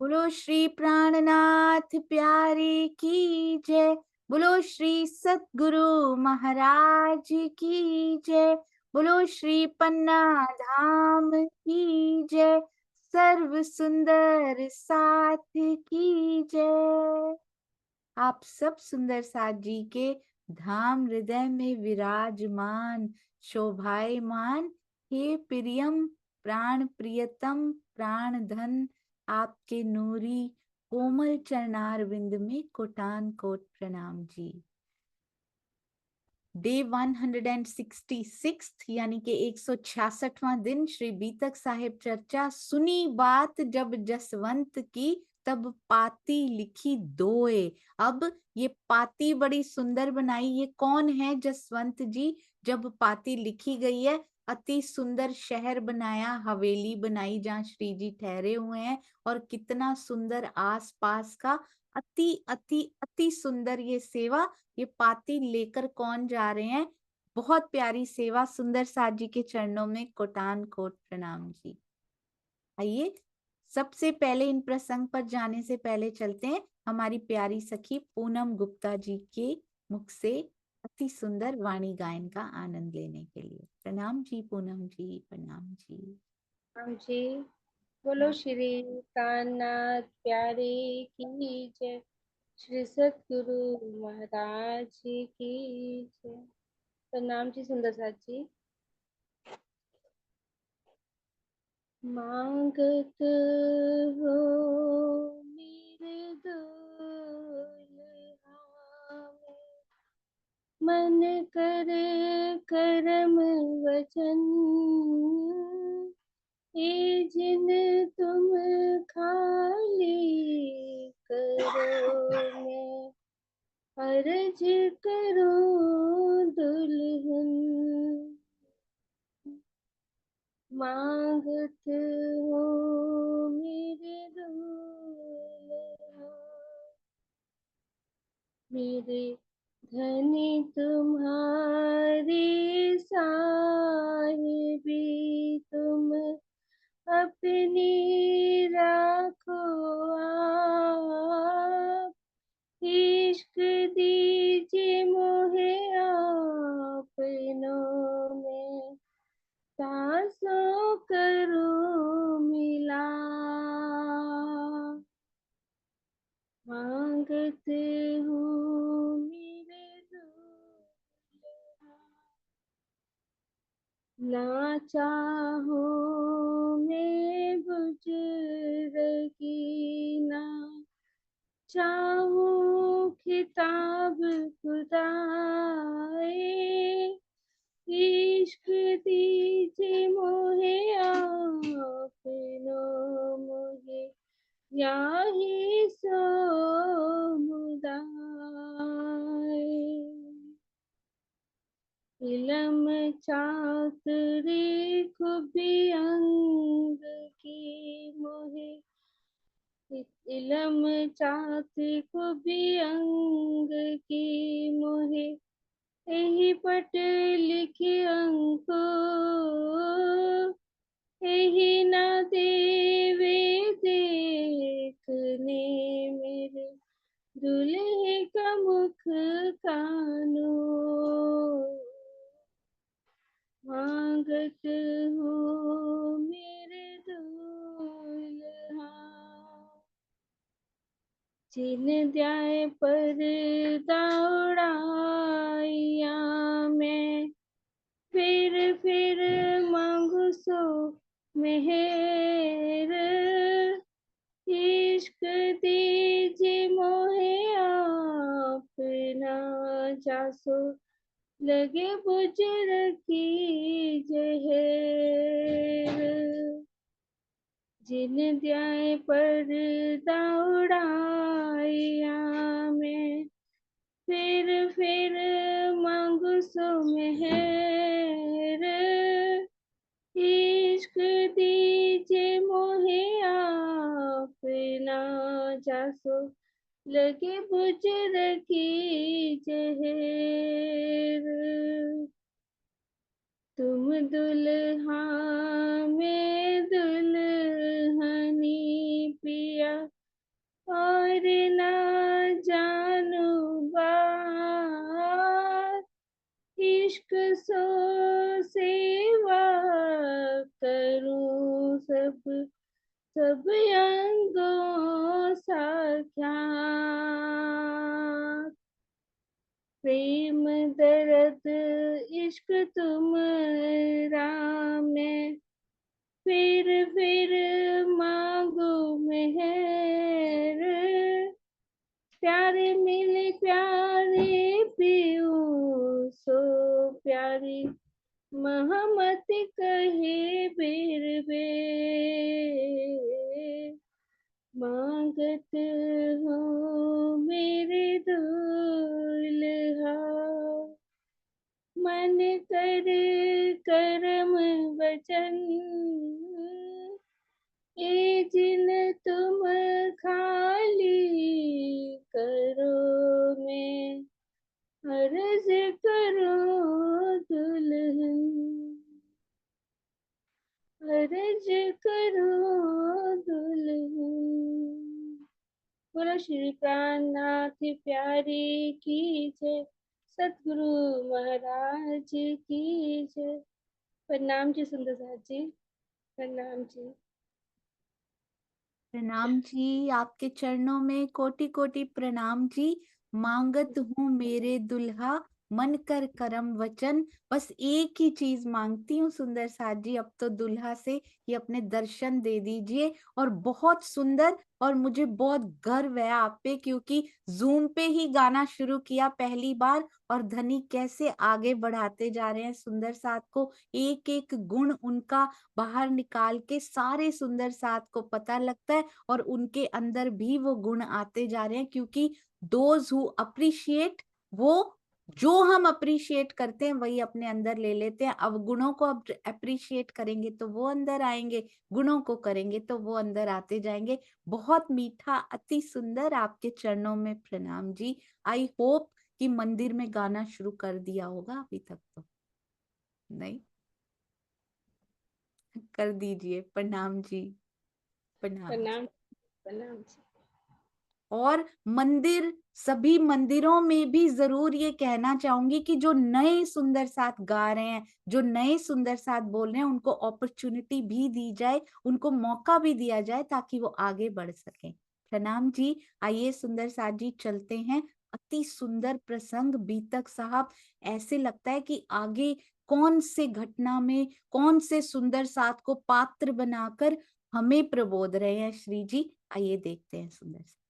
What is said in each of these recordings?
बोलो श्री प्राणनाथ प्यारे की जय। बोलो श्री सतगुरु महाराज की जय। बोलो श्री पन्ना धाम की जय। सर्व सुंदर साथ की जय। आप सब सुंदर साथ जी के धाम हृदय में विराजमान शोभायमान, हे प्रियम प्राण प्रियतम प्राण धन, आपके नूरी कोमल चरणार विंद में कोटान कोट प्रणाम जी। डे 166 यानी कि 166वां दिन श्री बीतक साहिब चर्चा। सुनी बात जब जसवंत की, तब पाती लिखी दोए। अब ये पाती बड़ी सुंदर बनाई, ये कौन है जसवंत जी? जब पाती लिखी गई है, अति सुंदर शहर बनाया, हवेली बनाई जहाँ श्री जी ठहरे हुए हैं, और कितना सुंदर आसपास का अति अति अति सुंदर ये सेवा। ये पाती लेकर कौन जा रहे हैं? बहुत प्यारी सेवा, सुंदर साथ जी के चरणों में कोटान कोट प्रणाम जी। आइए सबसे पहले इन प्रसंग पर जाने से पहले चलते हैं हमारी प्यारी सखी पूनम गुप्ता जी के मुख से अति सुंदर वाणी गायन का आनंद लेने के लिए। प्रणाम जी पूनम जी, प्रणाम जी। राम जी। बोलो श्री कान्नाथ प्यारे की जय। श्री सतगुरु महाराज जी की जय। प्रणाम जी सुंदर साथ जी। मांगत हो मेरे दुल्हा में, मन करे करम वचन, ये जिन तुम खाली करो, मैं अर्ज करो दुल्हन। मांगत हो मेरे दुल्हा, मेरे धनी तुम्हारी साहिबी, तुम अपनी राखो आप। इश्क दीजिए मोहे अपनों में, सांसों करो मिला। मांगत हूँ मेरे दुल्हा, ना चाहो मैं बुजुर्गी, ना चाहूं खिताब खुदाए। इश्क दीजिए मोहे अपनों, मुझे याही सो मुदाए। इलम चाकरी खूबी अंग की मोहे, इलम चाकरी खूबी अंग की मोहे, यही पट लिखी अंको, यही ना देवे देखने मेरे दूल्हे का मुख कानो। मांगत हो मेरे दूल्हा, जिन द्याय पर दौड़ाइया, मैं फिर मांगू सो मेहर। इश्क दीजिए मोहे अपना, जासो लगे बुजुर्ग की जहर। जिन द्याय पर दौड़ाइया, मैं फिर मांगू सो मेहर। इश्क दीजिए मोहे अपना, जासो लगे बुजुर्ग की जहर। तुम दुल्हा में दुल्हनी पिया, सब सब अंगों साख्यात। प्रेम दर्द इश्क तुमरा में फिर मांगो मेहर। प्यारे मिले प्यारे पियो सो प्यारी महमत कहे बेर बेर। मांगत हो मेरे दुल्हा मन कर करम वचन। ये जिन तुम खाली करो मैं अर्ज करो दुल्हन। अर्ज करो दुल्हन। बोलो श्री प्राणनाथ प्यारे की जय। सतगुरु महाराज की जय। प्रणाम जी सुंदर साथ जी। प्रणाम जी। प्रणाम जी, आपके चरणों में कोटि कोटि प्रणाम जी। मांगत हूँ मेरे दुल्हा मन कर करम वचन। बस एक ही चीज मांगती हूँ सुंदर साथ जी, अब तो दुल्हा से ये अपने दर्शन दे दीजिए। और बहुत सुंदर, और मुझे बहुत गर्व है आप पे, क्योंकि जूम पे ही गाना शुरू किया पहली बार, और धनी कैसे आगे बढ़ाते जा रहे हैं सुंदर साथ को। एक एक गुण उनका बाहर निकाल के सारे सुंदर साथ को पता लगता है, और उनके अंदर भी वो गुण आते जा रहे हैं। क्योंकि दोज हु अप्रिशिएट, वो जो हम अप्रिशिएट करते हैं वही अपने अंदर ले लेते हैं। अब गुणों को अप्रिशिएट करेंगे तो वो अंदर आएंगे, गुणों को करेंगे तो वो अंदर आते जाएंगे। बहुत मीठा, अति सुंदर, आपके चरणों में प्रणाम जी। आई होप कि मंदिर में गाना शुरू कर दिया होगा, अभी तक तो नहीं। कर दीजिए। प्रणाम जी। प्रणाम जी। प्रणाम। प्रणाम जी। और मंदिर, सभी मंदिरों में भी जरूर ये कहना चाहूंगी कि जो नए सुंदर साथ गा रहे हैं, जो नए सुंदर साथ बोल रहे हैं, उनको अपॉर्चुनिटी भी दी जाए, उनको मौका भी दिया जाए, ताकि वो आगे बढ़ सके। प्रणाम जी। आइए सुंदर साथ जी, चलते हैं। अति सुंदर प्रसंग बीतक साहब, ऐसे लगता है कि आगे कौन से घटना में, कौन से सुंदर साथ को पात्र बनाकर हमें प्रबोध रहे हैं श्री जी। आइए देखते हैं सुंदर साथ।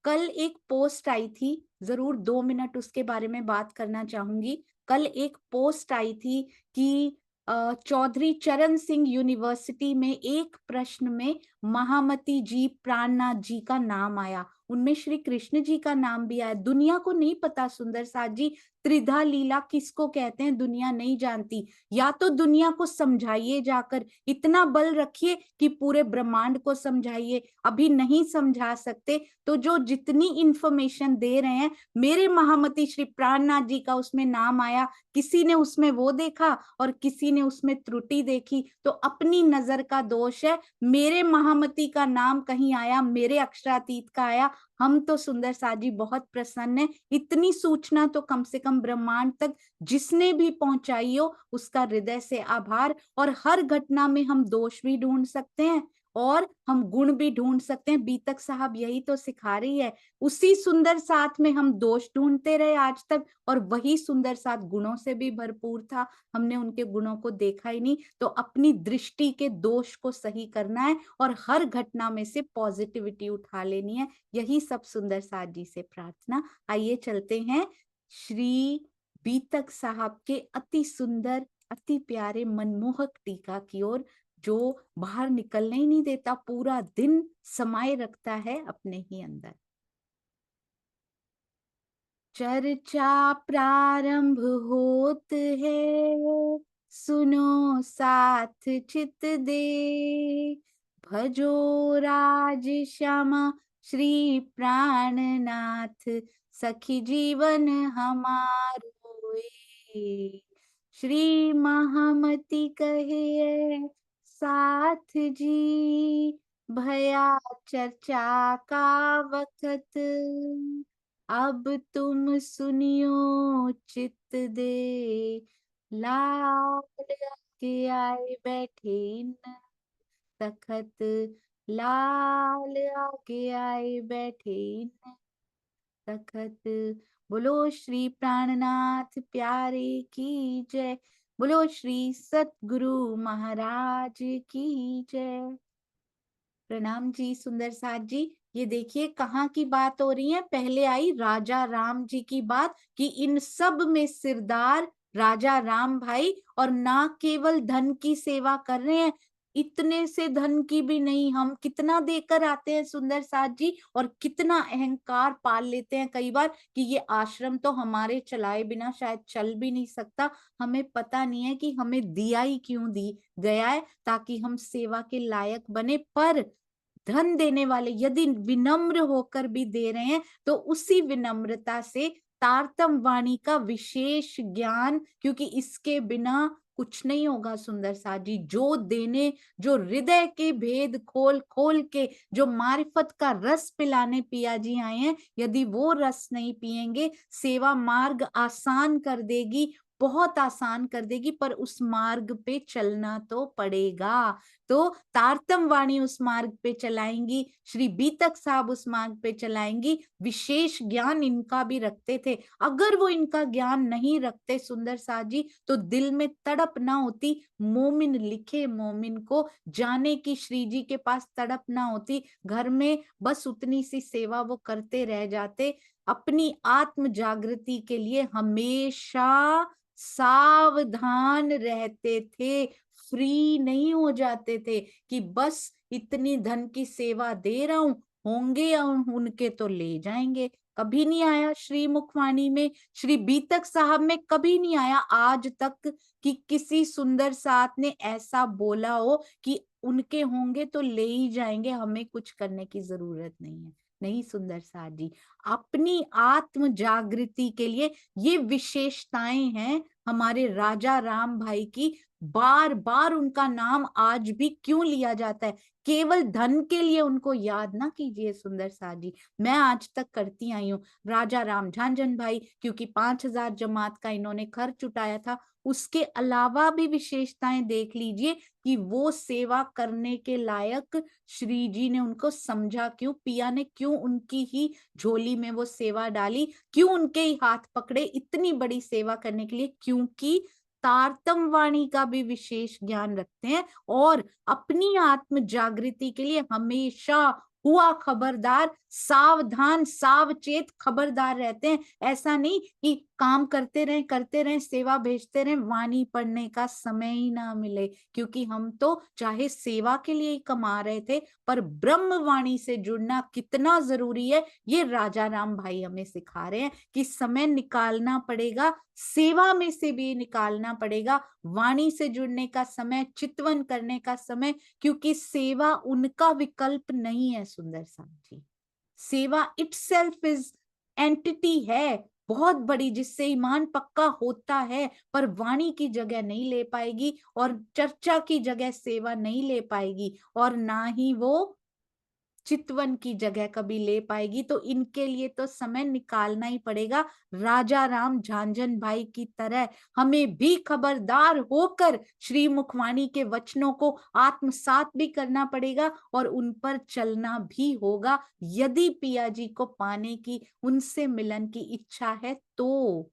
कल एक पोस्ट आई थी, जरूर 2 मिनट उसके बारे में बात करना चाहूंगी। कल एक पोस्ट आई थी कि चौधरी चरण सिंह यूनिवर्सिटी में एक प्रश्न में महामती जी, प्राणनाथ जी का नाम आया, उनमें श्री कृष्ण जी का नाम भी आया। दुनिया को नहीं पता सुंदर साथ जी, त्रिधा लीला किसको कहते हैं, दुनिया नहीं जानती। या तो दुनिया को समझाइए जाकर, इतना बल रखिए कि पूरे ब्रह्मांड को समझाइए। अभी नहीं समझा सकते तो जो जितनी इंफॉर्मेशन दे रहे हैं, मेरे महामती श्री प्राणनाथ जी का उसमें नाम आया, किसी ने उसमें वो देखा और किसी ने उसमें त्रुटि देखी, तो अपनी नजर का दोष है। मेरे महामती का नाम कहीं आया, मेरे अक्षरातीत का आया, हम तो सुंदर साथ जी बहुत प्रसन्न है। इतनी सूचना तो कम से कम ब्रह्मांड तक जिसने भी पहुंचाई हो, उसका हृदय से आभार। और हर घटना में हम दोष भी ढूंढ सकते हैं और हम गुण भी ढूंढ सकते हैं। बीतक साहब यही तो सिखा रही है। उसी सुंदर साथ में हम दोष ढूंढते रहे आज तक, और वही सुंदर साथ गुणों से भी भरपूर था, हमने उनके गुणों को देखा ही नहीं। तो अपनी दृष्टि के दोष को सही करना है और हर घटना में से पॉजिटिविटी उठा लेनी है। यही सब सुंदर साथ जी से प्रार्थना। आइए चलते हैं श्री बीतक साहब के अति सुंदर, अति प्यारे, मनमोहक टीका की ओर, जो बाहर निकलने ही नहीं देता, पूरा दिन समाये रखता है अपने ही अंदर। चर्चा प्रारंभ होत है, सुनो साथ चित दे, भजो राज श्यामा श्री प्राणनाथ, सखी जीवन हमारो ए। श्री महामती कहे साथ जी, भया चर्चा का वक्त, अब तुम सुनियो चित दे, लाल आगे आए बैठे न, तखत लाल आगे आए बैठे न, तखत। बोलो श्री प्राणनाथ प्यारे की जय, बोलो श्री सतगुरु महाराज की जय। प्रणाम जी सुंदर साथ जी। ये देखिए कहाँ की बात हो रही है, पहले आई राजा राम जी की बात कि इन सब में सिरदार राजा राम भाई, और ना केवल धन की सेवा कर रहे हैं, इतने से धन की भी नहीं, हम कितना देकर आते हैं सुंदर साथ जी, और कितना अहंकार पाल लेते हैं कई बार कि ये आश्रम तो हमारे चलाए बिना शायद चल भी नहीं सकता। हमें पता नहीं है कि हमें दिया ही क्यों दी गया है, ताकि हम सेवा के लायक बने। पर धन देने वाले यदि विनम्र होकर भी दे रहे हैं तो उसी विनम्रता से तारतम वाणी का विशेष ज्ञान, क्योंकि इसके बिना कुछ नहीं होगा सुंदर साथ जी। जो देने, जो हृदय के भेद खोल खोल के जो मारिफत का रस पिलाने पिया जी आए हैं, यदि वो रस नहीं पिएंगे, सेवा मार्ग आसान कर देगी, बहुत आसान कर देगी, पर उस मार्ग पे चलना तो पड़ेगा। तो तारतम वाणी उस मार्ग पे चलाएंगी, श्री बीतक साहब उस मार्ग पे चलाएंगी। विशेष ज्ञान इनका भी रखते थे, अगर वो इनका ज्ञान नहीं रखते सुंदर साथ जी, तो दिल में तड़प ना होती, मोमिन लिखे मोमिन को जाने की श्री जी के पास तड़प ना होती, घर में बस उतनी सी सेवा वो करते रह जाते। अपनी आत्म जागृति के लिए हमेशा सावधान रहते थे, फ्री नहीं हो जाते थे कि बस इतनी धन की सेवा दे रहा हूं, होंगे या उनके तो ले जाएंगे। कभी नहीं आया श्री मुखवाणी में, श्री बीतक साहब में कभी नहीं आया आज तक कि किसी सुंदर साथ ने ऐसा बोला हो कि उनके होंगे तो ले ही जाएंगे, हमें कुछ करने की जरूरत नहीं है। नहीं सुंदर साथ जी, अपनी आत्म जागृति के लिए ये विशेषताएं हैं हमारे राजा राम भाई की। बार बार उनका नाम आज भी क्यों लिया जाता है, केवल धन के लिए उनको याद ना कीजिए सुंदर साथ जी। मैं आज तक करती आई हूँ राजा राम झांझन भाई, क्योंकि 5,000 जमात का इन्होंने खर्च उठाया था। उसके अलावा भी विशेषताएं देख लीजिए कि वो सेवा करने के लायक श्री जी ने उनको समझा क्यों, पिया ने क्यों उनकी ही झोली में वो सेवा डाली, क्यों उनके ही हाथ पकड़े इतनी बड़ी सेवा करने के लिए, क्योंकि तारतम वाणी का भी विशेष ज्ञान रखते हैं और अपनी आत्म जागृति के लिए हमेशा हुआ खबरदार, सावधान सावचेत खबरदार रहते हैं। ऐसा नहीं कि काम करते रहें सेवा भेजते रहें, वाणी पढ़ने का समय ही ना मिले, क्योंकि हम तो चाहे सेवा के लिए ही कमा रहे थे, पर ब्रह्म वाणी से जुड़ना कितना जरूरी है ये राजा राम भाई हमें सिखा रहे हैं कि समय निकालना पड़ेगा, सेवा में से भी निकालना पड़ेगा, वाणी से जुड़ने का समय, चितवन करने का समय, क्योंकि सेवा उनका विकल्प नहीं है सुंदर साथ जी। सेवा इटसेल्फ इज एंटिटी है बहुत बड़ी, जिससे ईमान पक्का होता है, पर वाणी की जगह नहीं ले पाएगी, और चर्चा की जगह सेवा नहीं ले पाएगी, और ना ही वो चितवन की जगह कभी ले पाएगी। तो इनके लिए तो समय निकालना ही पड़ेगा। राजा राम झांझन भाई की तरह हमें भी खबरदार होकर श्री मुखवाणी के वचनों को आत्मसात भी करना पड़ेगा और उन पर चलना भी होगा, यदि पिया जी को पाने की, उनसे मिलन की इच्छा है तो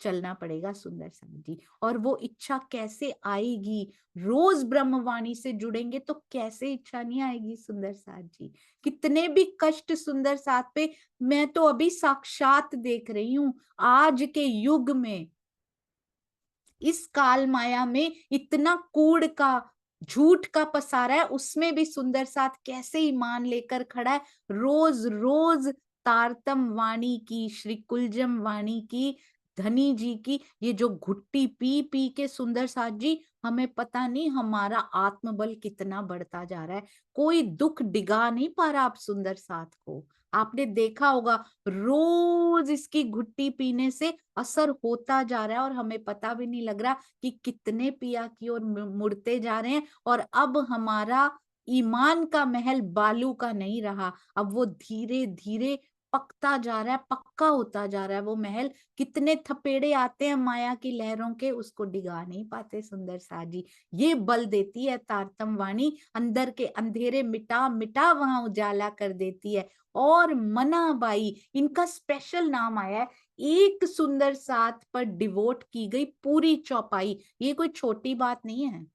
चलना पड़ेगा सुंदर साथ जी। और वो इच्छा कैसे आएगी, रोज ब्रह्मवाणी से जुड़ेंगे तो कैसे इच्छा नहीं आएगी सुंदर साथ जी। कितने भी कष्ट सुंदर साथ पे मैं तो अभी साक्षात देख रही हूं, आज के युग में इस काल माया में इतना कूड़ का, झूठ का पसारा है, उसमें भी सुंदर साथ कैसे ईमान लेकर खड़ा है। रोज रोज तारतम वाणी की, श्री कुलजम वाणी की, धनी जी की ये जो घुट्टी पी पी के सुंदर साथ जी, हमें पता नहीं हमारा आत्मबल कितना बढ़ता जा रहा है। कोई दुख डिगा नहीं पा रहा आप सुंदर साथ को। आपने देखा होगा रोज इसकी घुट्टी पीने से असर होता जा रहा है, और हमें पता भी नहीं लग रहा कि कितने पिया की ओर मुड़ते जा रहे हैं। और अब हमारा ईमान का महल बालू का नहीं रहा, अब वो धीरे धीरे पकता जा रहा है, पक्का होता जा रहा है वो महल। कितने थपेड़े आते हैं माया की लहरों के, उसको डिगा नहीं पाते सुंदर साथ जी। ये बल देती है तारतम वाणी, अंदर के अंधेरे मिटा मिटा वहां उजाला कर देती है। और मनाबाई, इनका स्पेशल नाम आया है, एक सुंदर साथ पर डिवोट की गई पूरी चौपाई। ये कोई छोटी बात नहीं है,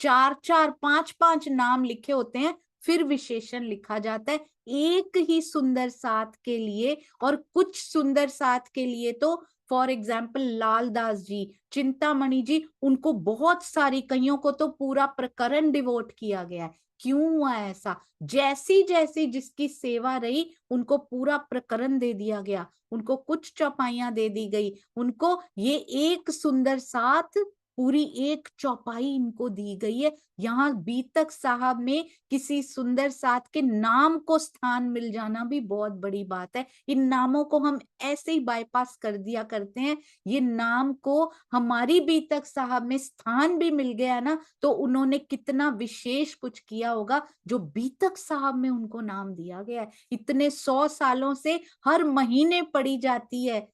4-4 5-5 नाम लिखे होते हैं, फिर विशेषण लिखा जाता है एक ही सुंदर साथ के लिए। और कुछ सुंदर साथ के लिए तो फॉर एग्जाम्पल लालदास जी, चिंतामणि जी, उनको बहुत सारी, कईयों को तो पूरा प्रकरण डिवोट किया गया है। क्यों हुआ ऐसा? जैसी जैसी जिसकी सेवा रही, उनको पूरा प्रकरण दे दिया गया, उनको कुछ चौपाइयां दे दी गई, उनको ये एक सुंदर साथ पूरी एक चौपाई इनको दी गई है। यहाँ बीतक साहब में किसी सुंदर साथ के नाम को स्थान मिल जाना भी बहुत बड़ी बात है। इन नामों को हम ऐसे ही बाईपास कर दिया करते हैं। ये नाम को हमारी बीतक साहब में स्थान भी मिल गया ना, तो उन्होंने कितना विशेष कुछ किया होगा जो बीतक साहब में उनको नाम दिया गया है। इतने 100 सालों से हर महीने पढ़ी जाती है,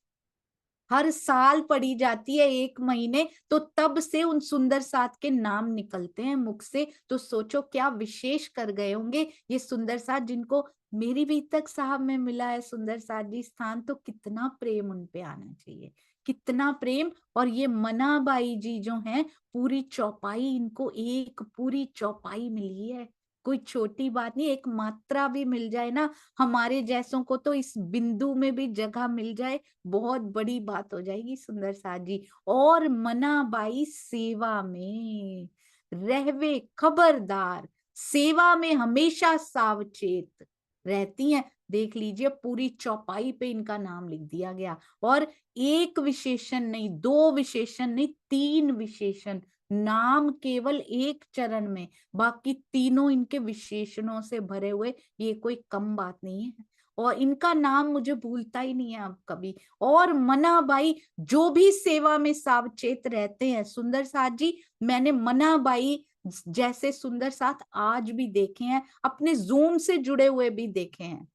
हर साल पढ़ी जाती है, एक महीने, तो तब से उन सुंदर साथ के नाम निकलते हैं मुख से। तो सोचो क्या विशेष कर गए होंगे ये सुंदर साथ, जिनको मेरी भी तक साहब में मिला है सुंदर साथ जी स्थान। तो कितना प्रेम उन पे आना चाहिए, कितना प्रेम। और ये मनाबाई जी जो हैं, पूरी चौपाई, इनको एक पूरी चौपाई मिली है, कोई छोटी बात नहीं। एक मात्रा भी मिल जाए ना, हमारे जैसों को तो इस बिंदु में भी जगह मिल जाए, बहुत बड़ी बात हो जाएगी सुंदर साथ जी। और मनाबाई सेवा में रहवे खबरदार, सेवा में हमेशा सावचेत रहती हैं। देख लीजिए पूरी चौपाई पे इनका नाम लिख दिया गया। और एक विशेषण नहीं, 2 विशेषण नहीं, 3 विशेषण, नाम केवल एक चरण में, बाकी तीनों इनके विशेषणों से भरे हुए। ये कोई कम बात नहीं है। और इनका नाम मुझे भूलता ही नहीं है अब कभी। और मनाबाई जो भी सेवा में सावचेत रहते हैं सुंदर साथ जी, मैंने मनाबाई जैसे सुंदर साथ आज भी देखे हैं, अपने जूम से जुड़े हुए भी देखे हैं।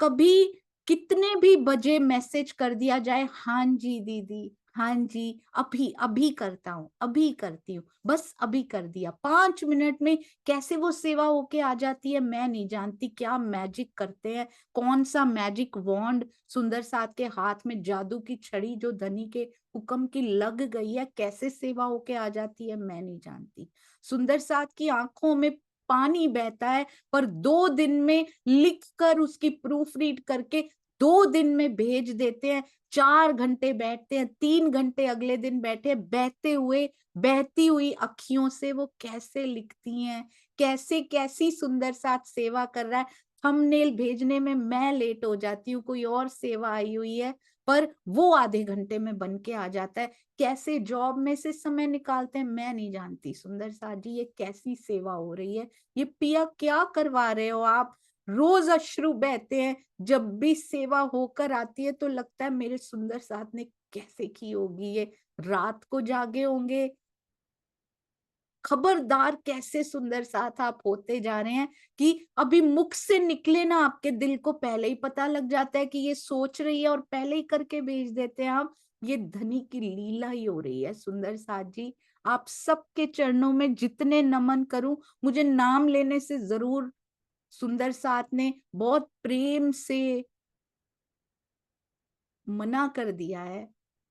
कभी कितने भी बजे मैसेज कर दिया जाए, हाँ जी दीदी, हाँ जी, अभी अभी करता हूँ, अभी करती हूँ, बस अभी कर दिया, 5 मिनट में कैसे वो सेवा होके आ जाती है मैं नहीं जानती। क्या मैजिक करते हैं, कौन सा मैजिक वॉन्ड सुंदर साथ के हाथ में, जादू की छड़ी जो धनी के हुक्म की लग गई है, कैसे सेवा होके आ जाती है मैं नहीं जानती। सुंदर साथ की आंखों में पानी बहता है, पर 2 दिन में लिख कर, उसकी प्रूफ रीड करके 2 दिन में भेज देते हैं। 4 घंटे बैठते हैं, 3 घंटे अगले दिन बैठे, बहते हुए, बहती हुई अखियों से वो कैसे लिखती हैं, कैसे कैसी सुंदर साथ सेवा कर रहा है। थंबनेल भेजने में मैं लेट हो जाती हूँ, कोई और सेवा आई हुई है, पर वो आधे घंटे में बन के आ जाता है। कैसे जॉब में से समय निकालते हैं मैं नहीं जानती सुंदर साथ जी, ये कैसी सेवा हो रही है। ये पिया क्या करवा रहे हो आप? रोज अश्रु बहते हैं, जब भी सेवा होकर आती है तो लगता है मेरे सुंदर साथ ने कैसे की होगी, ये रात को जागे होंगे। खबरदार कैसे सुंदर साथ आप होते जा रहे हैं कि अभी मुख से निकले ना, आपके दिल को पहले ही पता लग जाता है कि ये सोच रही है, और पहले ही करके भेज देते हैं आप। ये धनी की लीला ही हो रही है सुंदर साथ जी। आप सबके चरणों में जितने नमन करूं, मुझे नाम लेने से जरूर सुंदर साथ ने बहुत प्रेम से मना कर दिया है,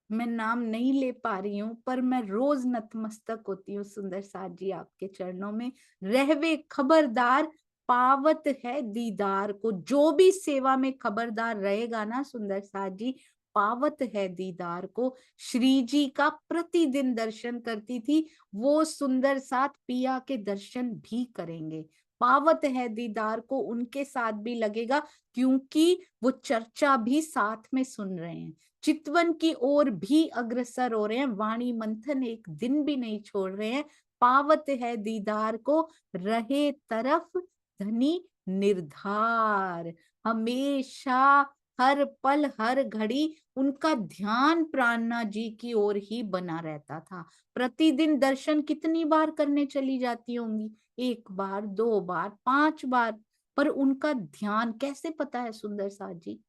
मैं नाम नहीं ले पा रही हूँ, पर मैं रोज नतमस्तक होती हूँ सुंदर साथ जी आपके चरणों में। रहवे खबरदार, पावत है दीदार को। जो भी सेवा में खबरदार रहेगा ना सुंदर साथ जी, पावत है दीदार को। श्री जी का प्रतिदिन दर्शन करती थी, वो सुंदर साथ पिया के दर्शन भी करेंगे। पावत है दीदार को उनके साथ भी लगेगा, क्योंकि वो चर्चा भी साथ में सुन रहे हैं, चितवन की ओर भी अग्रसर हो रहे हैं, वाणी मंथन एक दिन भी नहीं छोड़ रहे हैं। पावत है दीदार को, रहे तरफ धनी निर्धार। हमेशा, हर पल, हर घड़ी उनका ध्यान प्राणना जी की ओर ही बना रहता था। प्रतिदिन दर्शन कितनी बार करने चली जाती होंगी? 1 बार, 2 बार, 5 बार, पर उनका ध्यान कैसे पता है सुंदर साथ जी?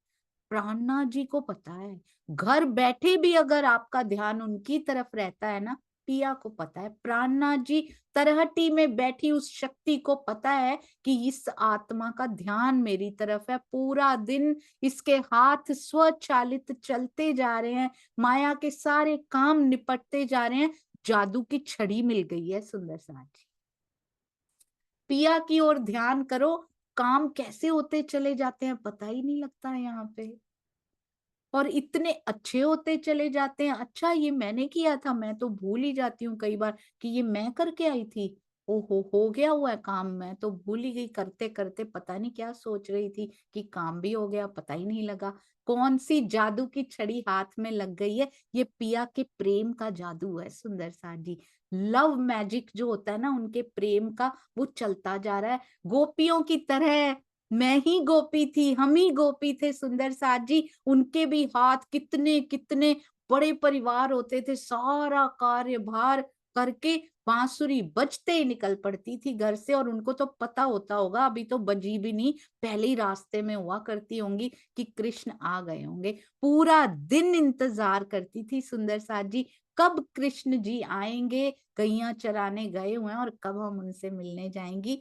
प्राणनाथ जी को पता है। घर बैठे भी अगर आपका ध्यान उनकी तरफ रहता है ना, पिया को पता है। प्राणनाथ जी तरहटी में बैठी उस शक्ति को पता है कि इस आत्मा का ध्यान मेरी तरफ है। पूरा दिन इसके हाथ स्वचालित चलते जा रहे हैं, माया के सारे काम निपटते जा रहे हैं। जादू की छड़ी मिल गई है सुंदर साथ जी। पिया की ओर ध्यान करो, काम कैसे होते चले जाते हैं पता ही नहीं लगता है यहाँ पे, और इतने अच्छे होते चले जाते हैं। अच्छा ये मैंने किया था, मैं तो भूल ही जाती हूँ कई बार कि ये मैं करके आई थी। ओहो हो गया हुआ है काम, मैं तो भूल ही गई। करते करते पता नहीं क्या सोच रही थी कि काम भी हो गया, पता ही नहीं लगा। कौन सी जादू की छड़ी हाथ में लग गई है? ये पिया के प्रेम का जादू है सुंदर साथ जी। लव मैजिक जो होता है ना उनके प्रेम का, वो चलता जा रहा है गोपियों की तरह। मैं ही गोपी थी, हम ही गोपी थे सुंदर साथ जी। उनके भी हाथ कितने कितने बड़े परिवार होते थे, सारा कार्यभार करके बांसुरी बजते ही निकल पड़ती थी घर से। और उनको तो पता होता होगा, अभी तो बजी भी नहीं, पहले ही रास्ते में हुआ करती होंगी कि कृष्ण आ गए होंगे। पूरा दिन इंतजार करती थी सुंदर साथ जी, कब कृष्ण जी आएंगे, गैया चराने गए हुए हैं, और कब हम उनसे मिलने जाएंगी।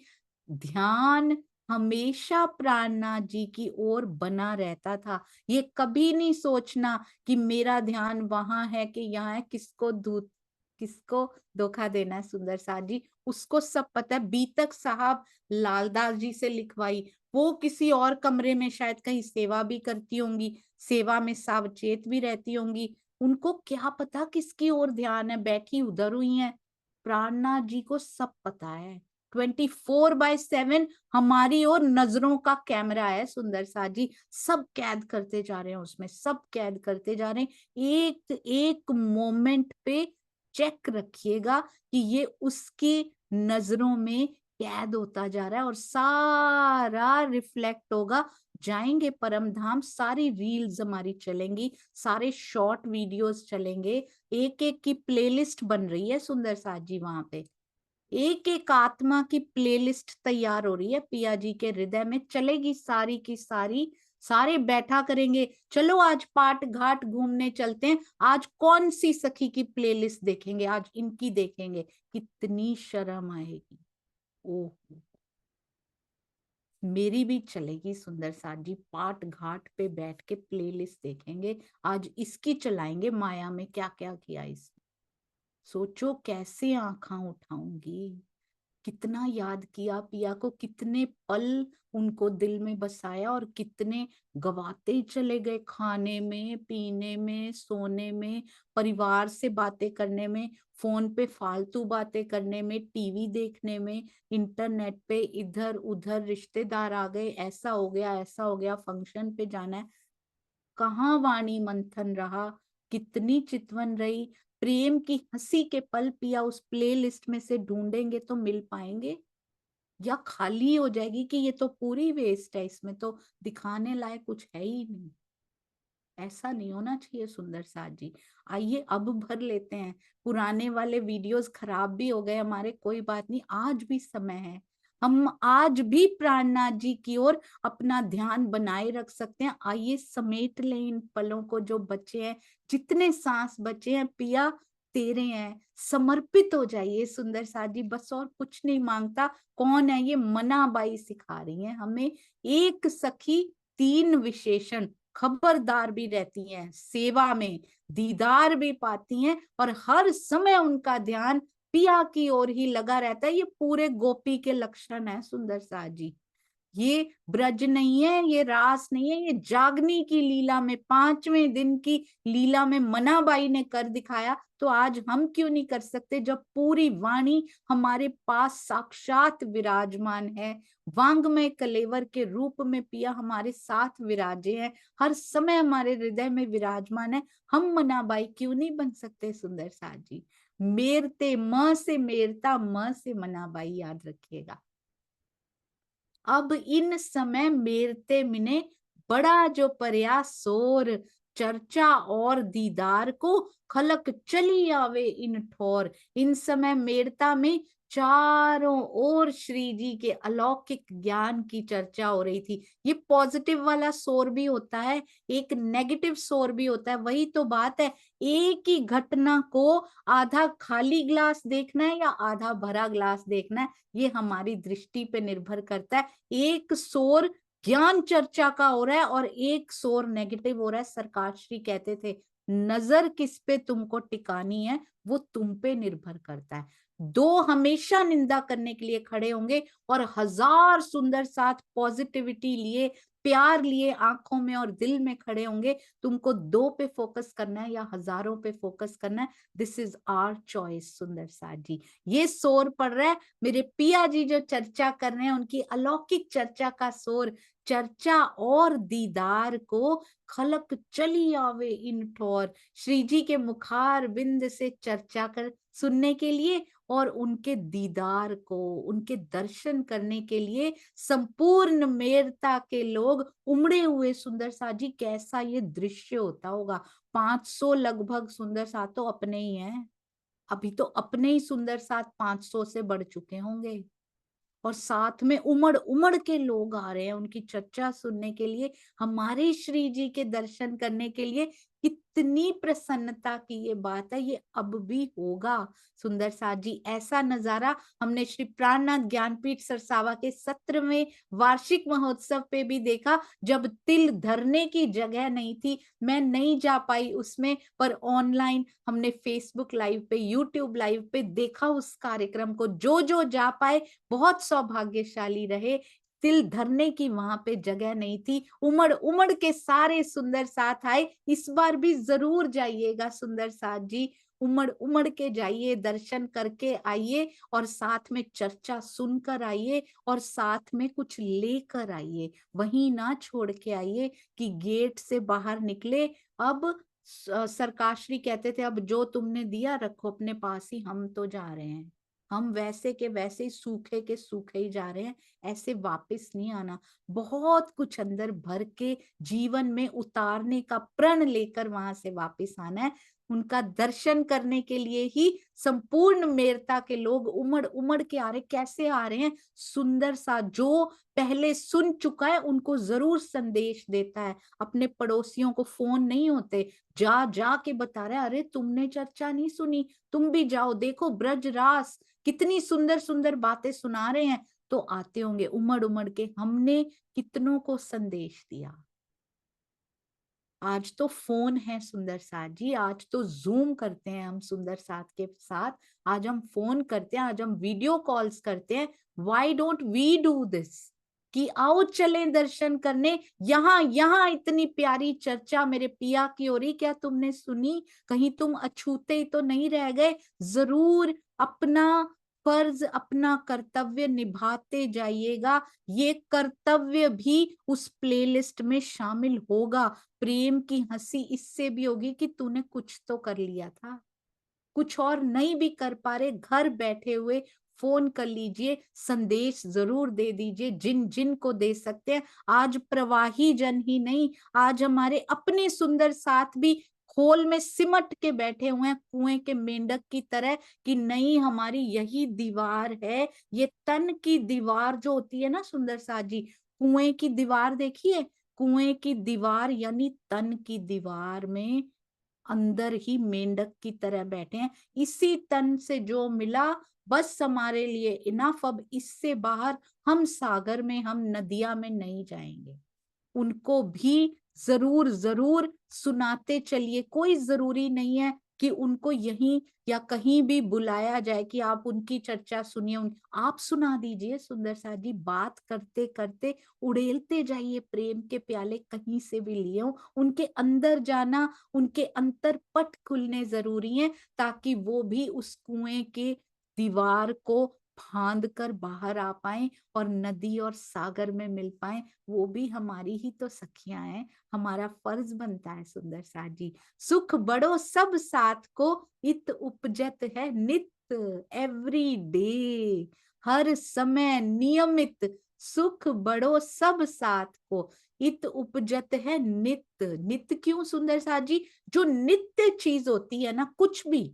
ध्यान हमेशा प्राणनाथ जी की ओर बना रहता था। ये कभी नहीं सोचना कि मेरा ध्यान वहां है कि यहाँ है, किसको धोखा देना है सुंदर साथ जी। उसको सब पता है। बीतक साहब लालदास जी से लिखवाई, वो किसी और कमरे में शायद कहीं सेवा भी करती होंगी, सेवा में सावचेत भी रहती होंगी। उनको क्या पता किसकी ओर ध्यान है, बैठी उधर हुई है। प्राणनाथ जी को सब पता है। 24/7 हमारी और नजरों का कैमरा है सुंदर साथ जी। सब कैद करते जा रहे हैं उसमें, सब कैद करते जा रहे हैं। एक एक मोमेंट पे चेक रखिएगा कि ये उसकी नजरों में कैद होता जा रहा है, और सारा रिफ्लेक्ट होगा। जाएंगे परम धाम, सारी रील्स हमारी चलेंगी, सारे शॉर्ट वीडियोस चलेंगे। एक एक की प्लेलिस्ट बन रही है सुंदर साथ जी वहां पे। एक एक आत्मा की प्लेलिस्ट तैयार हो रही है पिया जी के हृदय में, चलेगी सारी की सारी। सारे बैठा करेंगे, चलो आज पाट घाट घूमने चलते हैं, आज कौन सी सखी की प्लेलिस्ट देखेंगे, आज इनकी देखेंगे। कितनी शर्म आएगी। ओह, मेरी भी चलेगी सुंदर साथ जी। पाट घाट पे बैठ के प्लेलिस्ट देखेंगे, आज इसकी चलाएंगे, माया में क्या क्या किया इसने। सोचो कैसे आंखा उठाऊंगी। कितना याद किया पिया को, कितने पल उनको दिल में बसाया, और कितने गवाते ही चले गए, खाने में, पीने में, सोने में, परिवार से बातें करने में, फोन पे फालतू बातें करने में, टीवी देखने में, इंटरनेट पे इधर उधर रिश्तेदार आ गए, ऐसा हो गया, ऐसा हो गया, फंक्शन पे जाना है। कहाँ वाणी मंथन रहा, कितनी चितवन रही। प्रेम की हंसी के पल पिया उस प्ले लिस्ट में से ढूंढेंगे तो मिल पाएंगे, या खाली हो जाएगी कि ये तो पूरी वेस्ट है, इसमें तो दिखाने लायक कुछ है ही नहीं। ऐसा नहीं होना चाहिए सुंदर साथ जी। आइए अब भर लेते हैं। पुराने वाले वीडियोस खराब भी हो गए हमारे, कोई बात नहीं, आज भी समय है। हम आज भी प्राणनाथ जी की ओर अपना ध्यान बनाए रख सकते हैं। आइए समेट लें इन पलों को जो बचे हैं, जितने सांस बचे हैं पिया तेरे हैं। समर्पित हो जाइए सुंदर साथ जी, बस और कुछ नहीं मांगता। कौन है ये? मनाबाई सिखा रही है हमें। एक सखी, तीन विशेषण, खबरदार भी रहती हैं, सेवा में दीदार भी पाती हैं, और हर समय उनका ध्यान पिया की ओर ही लगा रहता है। ये पूरे गोपी के लक्षण है सुंदर साथ जी। ये ब्रज नहीं है, ये रास नहीं है, ये जागने की लीला में, 5वें दिन की लीला में मनाबाई ने कर दिखाया। तो आज हम क्यों नहीं कर सकते, जब पूरी वाणी हमारे पास साक्षात विराजमान है। वांग्मय कलेवर के रूप में पिया हमारे साथ विराजे हैं, हर समय हमारे हृदय में विराजमान है। हम मनाबाई क्यों नहीं बन सकते सुंदर साथ जी? मेरते, म से मेरता, म से मनाबाई, याद रखिएगा। अब इन समय मेरते मिने, बड़ा जो प्रयास सोर, चर्चा और दीदार को, खलक चली आवे इन ठोर। इन समय मेरता में चारों ओर श्री जी के अलौकिक ज्ञान की चर्चा हो रही थी। ये पॉजिटिव वाला शोर भी होता है, एक नेगेटिव शोर भी होता है। वही तो बात है, एक ही घटना को आधा खाली ग्लास देखना है या आधा भरा ग्लास देखना है, ये हमारी दृष्टि पे निर्भर करता है। एक शोर ज्ञान चर्चा का हो रहा है और एक शोर नेगेटिव हो रहा है। सरकार श्री कहते थे, नजर किस पे तुमको टिकानी है वो तुम पे निर्भर करता है। दो हमेशा निंदा करने के लिए खड़े होंगे और हजार सुंदर साथ पॉजिटिविटी लिए, प्यार लिए आंखों में और दिल में खड़े होंगे। तुमको दो पे फोकस करना है या हजारों पे फोकस करना है, दिस इज आवर चॉइस। सुंदर साथ जी, ये शोर पड़ रहा है, मेरे पिया जी जो चर्चा कर रहे हैं उनकी अलौकिक चर्चा का शोर। चर्चा और दीदार को खलक चली आवे इन ठोर। श्री जी के मुखार बिंद से चर्चा कर सुनने के लिए और उनके दीदार को, उनके दर्शन करने के लिए संपूर्ण मेरता के लोग उमड़े हुए। सुंदर साथ जी, कैसा ये दृश्य होता होगा। 500 लगभग सुंदर साथ तो अपने ही हैं, अभी तो अपने ही सुंदर साथ 500 से बढ़ चुके होंगे। और साथ में उमड़ उमड़ के लोग आ रहे हैं उनकी चर्चा सुनने के लिए, हमारे श्री जी के दर्शन करने के लिए। कितनी प्रसन्नता की ये बात है, ये अब भी होगा। सुंदर साथ जी, ऐसा नजारा हमने श्री प्राणनाथ ज्ञानपीठ सरसावा के 17वें वार्षिक महोत्सव पे भी देखा, जब तिल धरने की जगह नहीं थी। मैं नहीं जा पाई उसमें, पर ऑनलाइन हमने फेसबुक लाइव पे, यूट्यूब लाइव पे देखा उस कार्यक्रम को। जो जा पाए बहुत सौभाग्यशाली रहे। तिल धरने की वहां पे जगह नहीं थी, उमड़ उमड़ के सारे सुंदर साथ आए। इस बार भी जरूर जाइएगा सुंदर साथ जी, उमड़ उमड़ के जाइए, दर्शन करके आइए और साथ में चर्चा सुनकर आइए और साथ में कुछ लेकर आइए। वहीं ना छोड़ के आइए कि गेट से बाहर निकले, अब सरकाश्री कहते थे अब जो तुमने दिया रखो अपने पास ही, हम तो जा रहे हैं। हम वैसे के वैसे ही सूखे के सूखे ही जा रहे हैं, ऐसे वापस नहीं आना। बहुत कुछ अंदर भर के जीवन में उतारने का प्रण लेकर वहां से वापस आना है। उनका दर्शन करने के लिए ही संपूर्ण मेरता के लोग उमड़ उमड़ के आ रहे। कैसे आ रहे हैं? सुंदर सा जो पहले सुन चुका है उनको जरूर संदेश देता है। अपने पड़ोसियों को फोन नहीं होते, जा जा के बता रहे, अरे तुमने चर्चा नहीं सुनी, तुम भी जाओ, देखो ब्रजरास कितनी सुंदर सुंदर बातें सुना रहे हैं। तो आते होंगे उमड़ उमड़ के। हमने कितनों को संदेश दिया। आज तो फोन है सुंदर साथ जी, आज तो जूम करते हैं हम सुंदर साथ के साथ, आज हम फोन करते हैं, आज हम वीडियो कॉल्स करते हैं। Why don't we do this, कि आओ चलें दर्शन करने। यहाँ यहाँ इतनी प्यारी चर्चा मेरे पिया की हो रही, क्या तुमने सुनी? कहीं तुम अछूते ही तो नहीं रह गए? जरूर अपना फर्ज, अपना कर्तव्य निभाते जाइएगा। ये कर्तव्य भी उस प्लेलिस्ट में शामिल होगा। प्रेम की हंसी इससे भी होगी कि तूने कुछ तो कर लिया था। कुछ और नहीं भी कर पा रहे, घर बैठे हुए फोन कर लीजिए, संदेश जरूर दे दीजिए जिन जिन को दे सकते हैं। आज प्रवाही जन ही नहीं, आज हमारे अपने सुंदर साथ भी खोल में सिमट के बैठे हुए हैं कुएं के मेंढक की तरह, कि नहीं हमारी यही दीवार है। ये तन की दीवार जो होती है ना सुंदर साथ जी, कुएं की दीवार देखिए, कुएं की दीवार यानी तन की दीवार में अंदर ही मेंढक की तरह बैठे हैं। इसी तन से जो मिला बस हमारे लिए इनफ, अब इससे बाहर हम सागर में, हम नदिया में नहीं जाएंगे। उनको भी जरूर जरूर सुनाते चलिए। कोई जरूरी नहीं है कि उनको यहीं या कहीं भी बुलाया जाए कि आप उनकी चर्चा सुनिए। आप सुना दीजिए सुंदर साथ जी, बात करते करते उड़ेलते जाइए प्रेम के प्याले, कहीं से भी लिए हो। उनके अंदर जाना, उनके अंतर पट खुलने जरूरी है, ताकि वो भी उस कुएं के दीवार को फांद कर बाहर आ पाए और नदी और सागर में मिल पाए। वो भी हमारी ही तो सखियां हैं, हमारा फर्ज बनता है सुंदर साथ जी। सुख बड़ो सब साथ को, इत उपजत है नित, एवरी डे, हर समय नियमित। सुख बड़ो सब साथ को, इत उपजत है नित। नित क्यों सुंदर साथ जी? जो नित्य चीज होती है ना, कुछ भी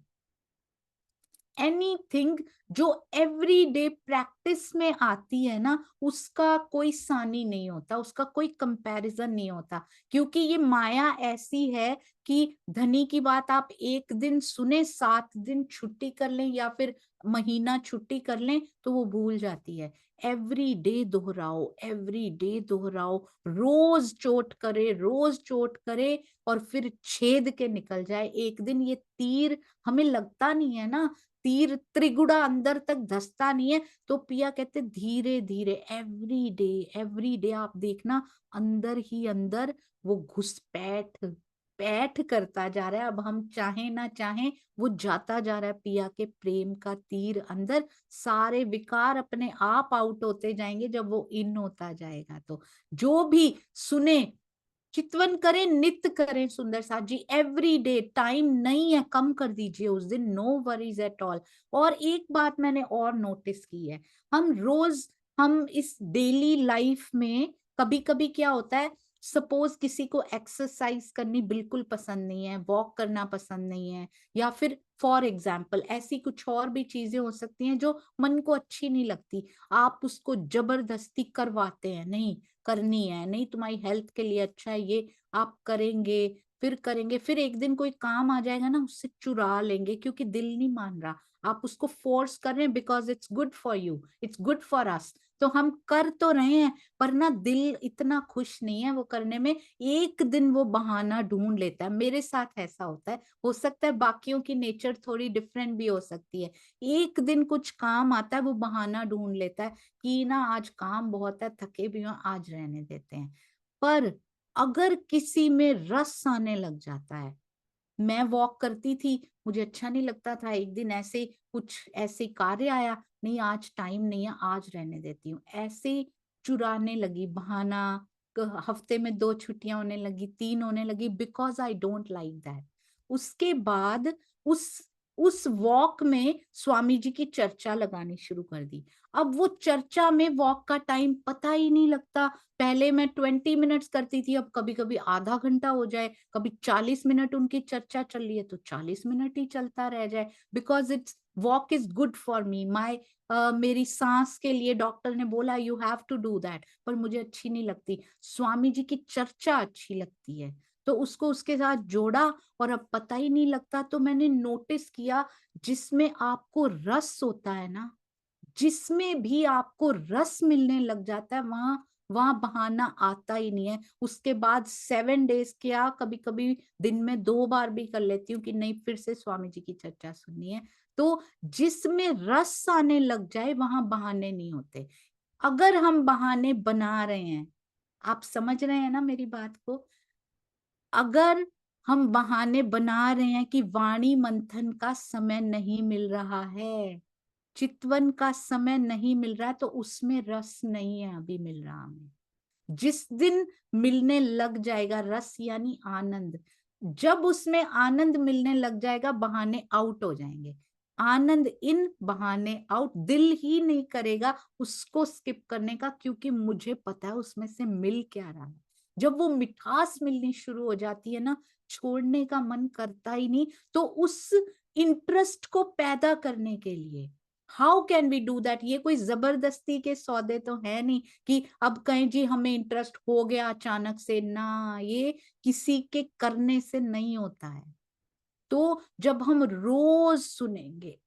एनीथिंग जो एवरीडे प्रैक्टिस में आती है ना, उसका कोई सानी नहीं होता, उसका कोई कंपैरिजन नहीं होता। क्योंकि ये माया ऐसी है कि धनी की बात आप एक दिन सुने, 7 दिन छुट्टी कर लें या फिर महीना छुट्टी कर लें तो वो भूल जाती है। एवरी डे दोहराओ, एवरी डे दोहराओ, रोज चोट करे, रोज चोट करे और फिर छेद के निकल जाए। एक दिन ये तीर हमें लगता नहीं है ना, तीर त्रिगुड़ा अंदर तक धसता नहीं है। तो पिया कहते धीरे धीरे, एवरी डे आप देखना अंदर ही अंदर वो घुसपैठ पैठ करता जा रहा है। अब हम चाहे ना चाहे वो जाता जा रहा है, पिया के प्रेम का तीर अंदर। सारे विकार अपने आप आउट होते जाएंगे जब वो इन होता जाएगा। तो जो भी सुने, चितवन करें, नित्य करें सुंदर साथ जी, एवरी डे। टाइम नहीं है, कम कर दीजिए उस दिन, नो वरीज एट ऑल। और एक बात मैंने और नोटिस की है, हम रोज, हम इस डेली लाइफ में कभी कभी क्या होता है, सपोज किसी को एक्सरसाइज करनी बिल्कुल पसंद नहीं है, वॉक करना पसंद नहीं है, या फिर फॉर एग्जाम्पल ऐसी कुछ और भी चीजें हो सकती हैं जो मन को अच्छी नहीं लगती, आप उसको जबरदस्ती करवाते हैं, नहीं करनी है, नहीं तुम्हारी हेल्थ के लिए अच्छा है ये, आप करेंगे, फिर करेंगे, फिर एक दिन कोई काम आ जाएगा ना, उससे चुरा लेंगे क्योंकि दिल नहीं मान रहा, आप उसको फोर्स कर रहे हैं because it's good for you, it's good for us. तो हम कर तो रहे हैं पर ना दिल इतना खुश नहीं है वो करने में। एक दिन वो बहाना ढूंढ लेता है, मेरे साथ ऐसा होता है, हो सकता है बाकियों की नेचर थोड़ी डिफरेंट भी हो सकती है। एक दिन कुछ काम आता है, वो बहाना ढूंढ लेता है कि ना आज काम बहुत है, थके भी हो, आज रहने देते हैं। पर अगर किसी में रस आने लग जाता है, मैं वॉक करती थी, मुझे अच्छा नहीं लगता था, एक दिन ऐसे कुछ ऐसे कार्य आया, नहीं आज टाइम नहीं है, आज रहने देती हूँ, ऐसे चुराने लगी बहाना। हफ्ते में 2 छुट्टियां होने लगी, 3 होने लगी, because I don't like that. उसके बाद उस उस वॉक में स्वामी जी की चर्चा लगानी शुरू कर दी। अब वो चर्चा में वॉक का टाइम पता ही नहीं लगता। पहले मैं 20 मिनट्स करती थी, अब कभी कभी आधा घंटा हो जाए, कभी 40 मिनट उनकी चर्चा चल रही है तो 40 मिनट ही चलता रह जाए। Because it's walk is good for me, my मेरी सांस के लिए डॉक्टर ने बोला you have to do that, पर मुझे अच्छी नहीं लगती, स्वामी जी की चर्चा अच्छी लगती है, तो उसको उसके साथ जोड़ा। और अब पता ही नहीं लगता। तो मैंने नोटिस किया, जिसमें आपको रस होता है ना, जिसमें भी आपको रस मिलने लग जाता है, वहां वहां बहाना आता ही नहीं है। उसके बाद 7 डेज क्या, कभी कभी दिन में 2 बार भी कर लेती हूँ कि नहीं फिर से स्वामी जी की चर्चा सुननी है। तो जिसमें रस आने लग जाए वहां बहाने नहीं होते। अगर हम बहाने बना रहे हैं, आप समझ रहे हैं ना मेरी बात को, अगर हम बहाने बना रहे हैं कि वाणी मंथन का समय नहीं मिल रहा है, चितवन का समय नहीं मिल रहा है, तो उसमें रस नहीं है अभी मिल रहा हमें। जिस दिन मिलने लग जाएगा रस यानी आनंद, जब उसमें आनंद मिलने लग जाएगा बहाने आउट हो जाएंगे। आनंद इन, बहाने आउट, दिल ही नहीं करेगा उसको स्किप करने का, क्योंकि मुझे पता है उसमें से मिल क्या रहा है। जब वो मिठास मिलनी शुरू हो जाती है ना, छोड़ने का मन करता ही नहीं। तो उस इंटरेस्ट को पैदा करने के लिए how can we do that, ये कोई जबरदस्ती के सौदे तो है नहीं कि अब कहें जी हमें इंटरेस्ट हो गया अचानक से ना, ये किसी के करने से नहीं होता है। तो जब हम रोज सुनेंगे,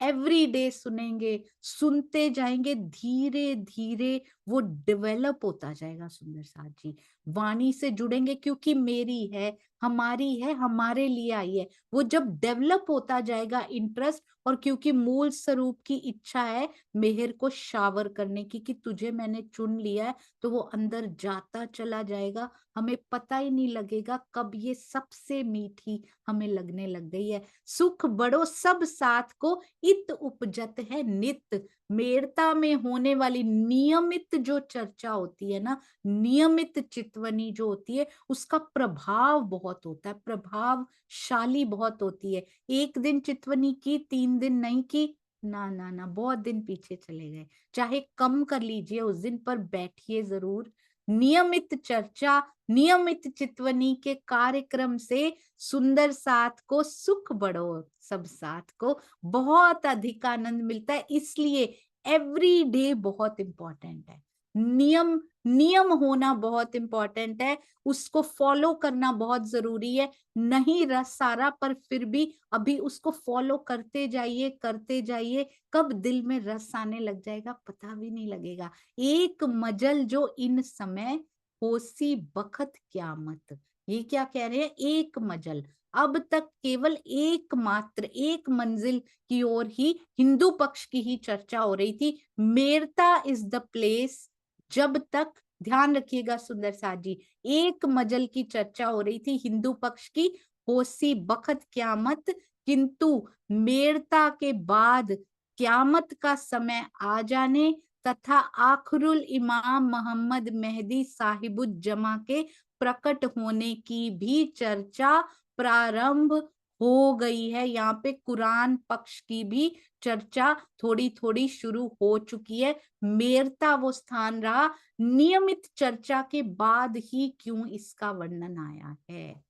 एवरी डे सुनेंगे, सुनते जाएंगे, धीरे धीरे वो डेवलप होता जाएगा सुंदर साथ जी। वाणी से जुड़ेंगे क्योंकि मेरी है, हमारी है, हमारे लिए आई है। वो जब डेवलप होता जाएगा इंटरेस्ट, और क्योंकि मूल स्वरूप की इच्छा है मेहर को शावर करने की कि तुझे मैंने चुन लिया है, तो वो अंदर जाता चला जाएगा। हमें पता ही नहीं लगेगा कब ये सबसे मीठी हमें लगने लग गई है। सुख बड़ो सब साथ को इत उपजत है नित। मेरता में होने वाली नियमित जो चर्चा होती है ना, नियमित चितवनी जो होती है, उसका प्रभाव बहुत होता है, प्रभावशाली बहुत होती है। एक दिन चितवनी की, 3 दिन नहीं की, ना ना ना, बहुत दिन पीछे चले गए। चाहे कम कर लीजिए उस दिन, पर बैठिए जरूर, नियमित चर्चा, नियमित चितवनी के कार्यक्रम से सुंदर साथ को सुख बढ़ो, सब साथ को बहुत अधिक आनंद मिलता है। इसलिए एवरी डे बहुत इंपॉर्टेंट है। नियम नियम होना बहुत इंपॉर्टेंट है, उसको फॉलो करना बहुत जरूरी है। नहीं रस सारा, पर फिर भी अभी उसको फॉलो करते जाइए, कब दिल में रस आने लग जाएगा पता भी नहीं लगेगा। एक मजल जो इन समय होसी बखत क्यामत, ये क्या कह रहे हैं, एक मजल। अब तक केवल एकमात्र एक मंजिल की ओर ही हिंदू पक्ष की ही चर्चा हो रही थी। Merta is the place. जब तक, ध्यान रखिएगा सुंदर साथ जी, एक मजल की चर्चा हो रही थी हिंदू पक्ष की, होसी बखत क्यामत। किंतु मेरता के बाद क्यामत का समय आ जाने तथा आखरुल इमाम मोहम्मद मेहदी साहिबुज्जमा के प्रकट होने की भी चर्चा प्रारंभ हो गई है। यहाँ पे कुरान पक्ष की भी चर्चा थोड़ी थोड़ी शुरू हो चुकी है। मेरता वो स्थान रहा, नियमित चर्चा के बाद ही क्यों इसका वर्णन आया है,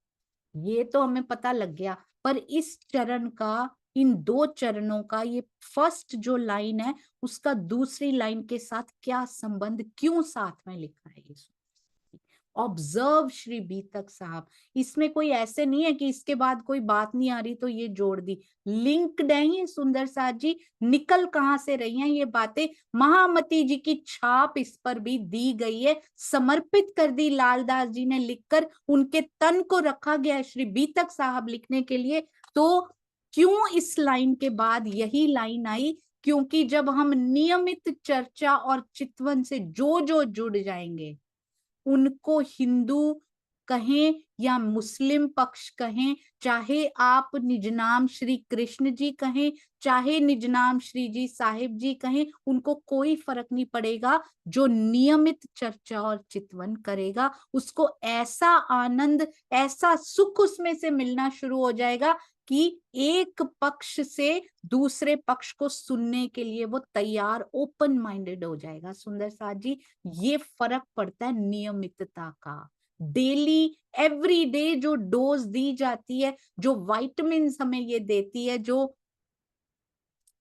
ये तो हमें पता लग गया। पर इस चरण का, इन दो चरणों का, ये फर्स्ट जो लाइन है उसका दूसरी लाइन के साथ क्या संबंध, क्यों साथ में लिखा है ये। ऑब्जर्व श्री बीतक साहब, इसमें कोई ऐसे नहीं है कि इसके बाद कोई बात नहीं आ रही तो ये जोड़ दी। लिंक्ड है ये सुंदर साथ जी, निकल कहां से रही हैं ये बातें, महामती जी की छाप इस पर भी दी गई है, समर्पित कर दी लालदास जी ने लिखकर, उनके तन को रखा गया है श्री बीतक साहब लिखने के लिए। तो क्यों इस लाइन के बाद यही लाइन आई, क्योंकि जब हम नियमित चर्चा और चितवन से जो जो जुड़ जाएंगे, उनको हिंदू कहें या मुस्लिम पक्ष कहें, चाहे आप निज नाम श्री कृष्ण जी कहें, चाहे निज नाम श्री जी साहिब जी कहें, उनको कोई फर्क नहीं पड़ेगा। जो नियमित चर्चा और चितवन करेगा उसको ऐसा आनंद, ऐसा सुख उसमें से मिलना शुरू हो जाएगा कि एक पक्ष से दूसरे पक्ष को सुनने के लिए वो तैयार, ओपन माइंडेड हो जाएगा। सुंदर साथ जी, ये फर्क पड़ता है नियमितता का। डेली एवरी डे जो डोज दी जाती है, जो वाइटमिन हमें ये देती है, जो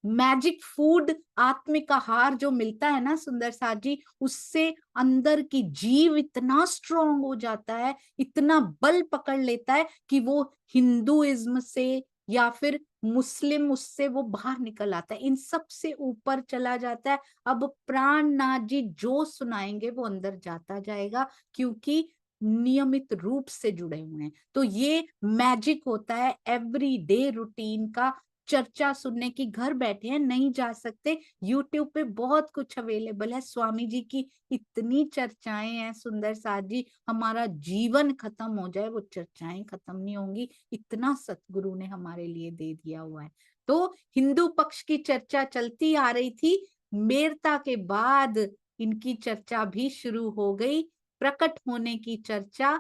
मैजिक फूड, आत्मिक आहार जो मिलता है ना सुंदर साथ जी, उससे अंदर की जीव इतना स्ट्रांग हो जाता है, इतना बल पकड़ लेता है कि वो हिंदुइज्म से या फिर मुस्लिम, उससे वो बाहर निकल आता है, इन सब से ऊपर चला जाता है। अब प्राणनाथ जी जो सुनाएंगे वो अंदर जाता जाएगा, क्योंकि नियमित रूप से जुड़े हुए हैं। तो ये मैजिक होता है एवरी डे रूटीन का। चर्चा सुनने की, घर बैठे हैं नहीं जा सकते, यूट्यूब पे बहुत कुछ अवेलेबल है। स्वामी जी की इतनी चर्चाएं हैं सुंदर साथ जी, हमारा जीवन खत्म हो जाए वो चर्चाएं खत्म नहीं होंगी, इतना सतगुरु ने हमारे लिए दे दिया हुआ है। तो हिंदू पक्ष की चर्चा चलती आ रही थी, मेरता के बाद इनकी चर्चा भी शुरू हो गई, प्रकट होने की चर्चा,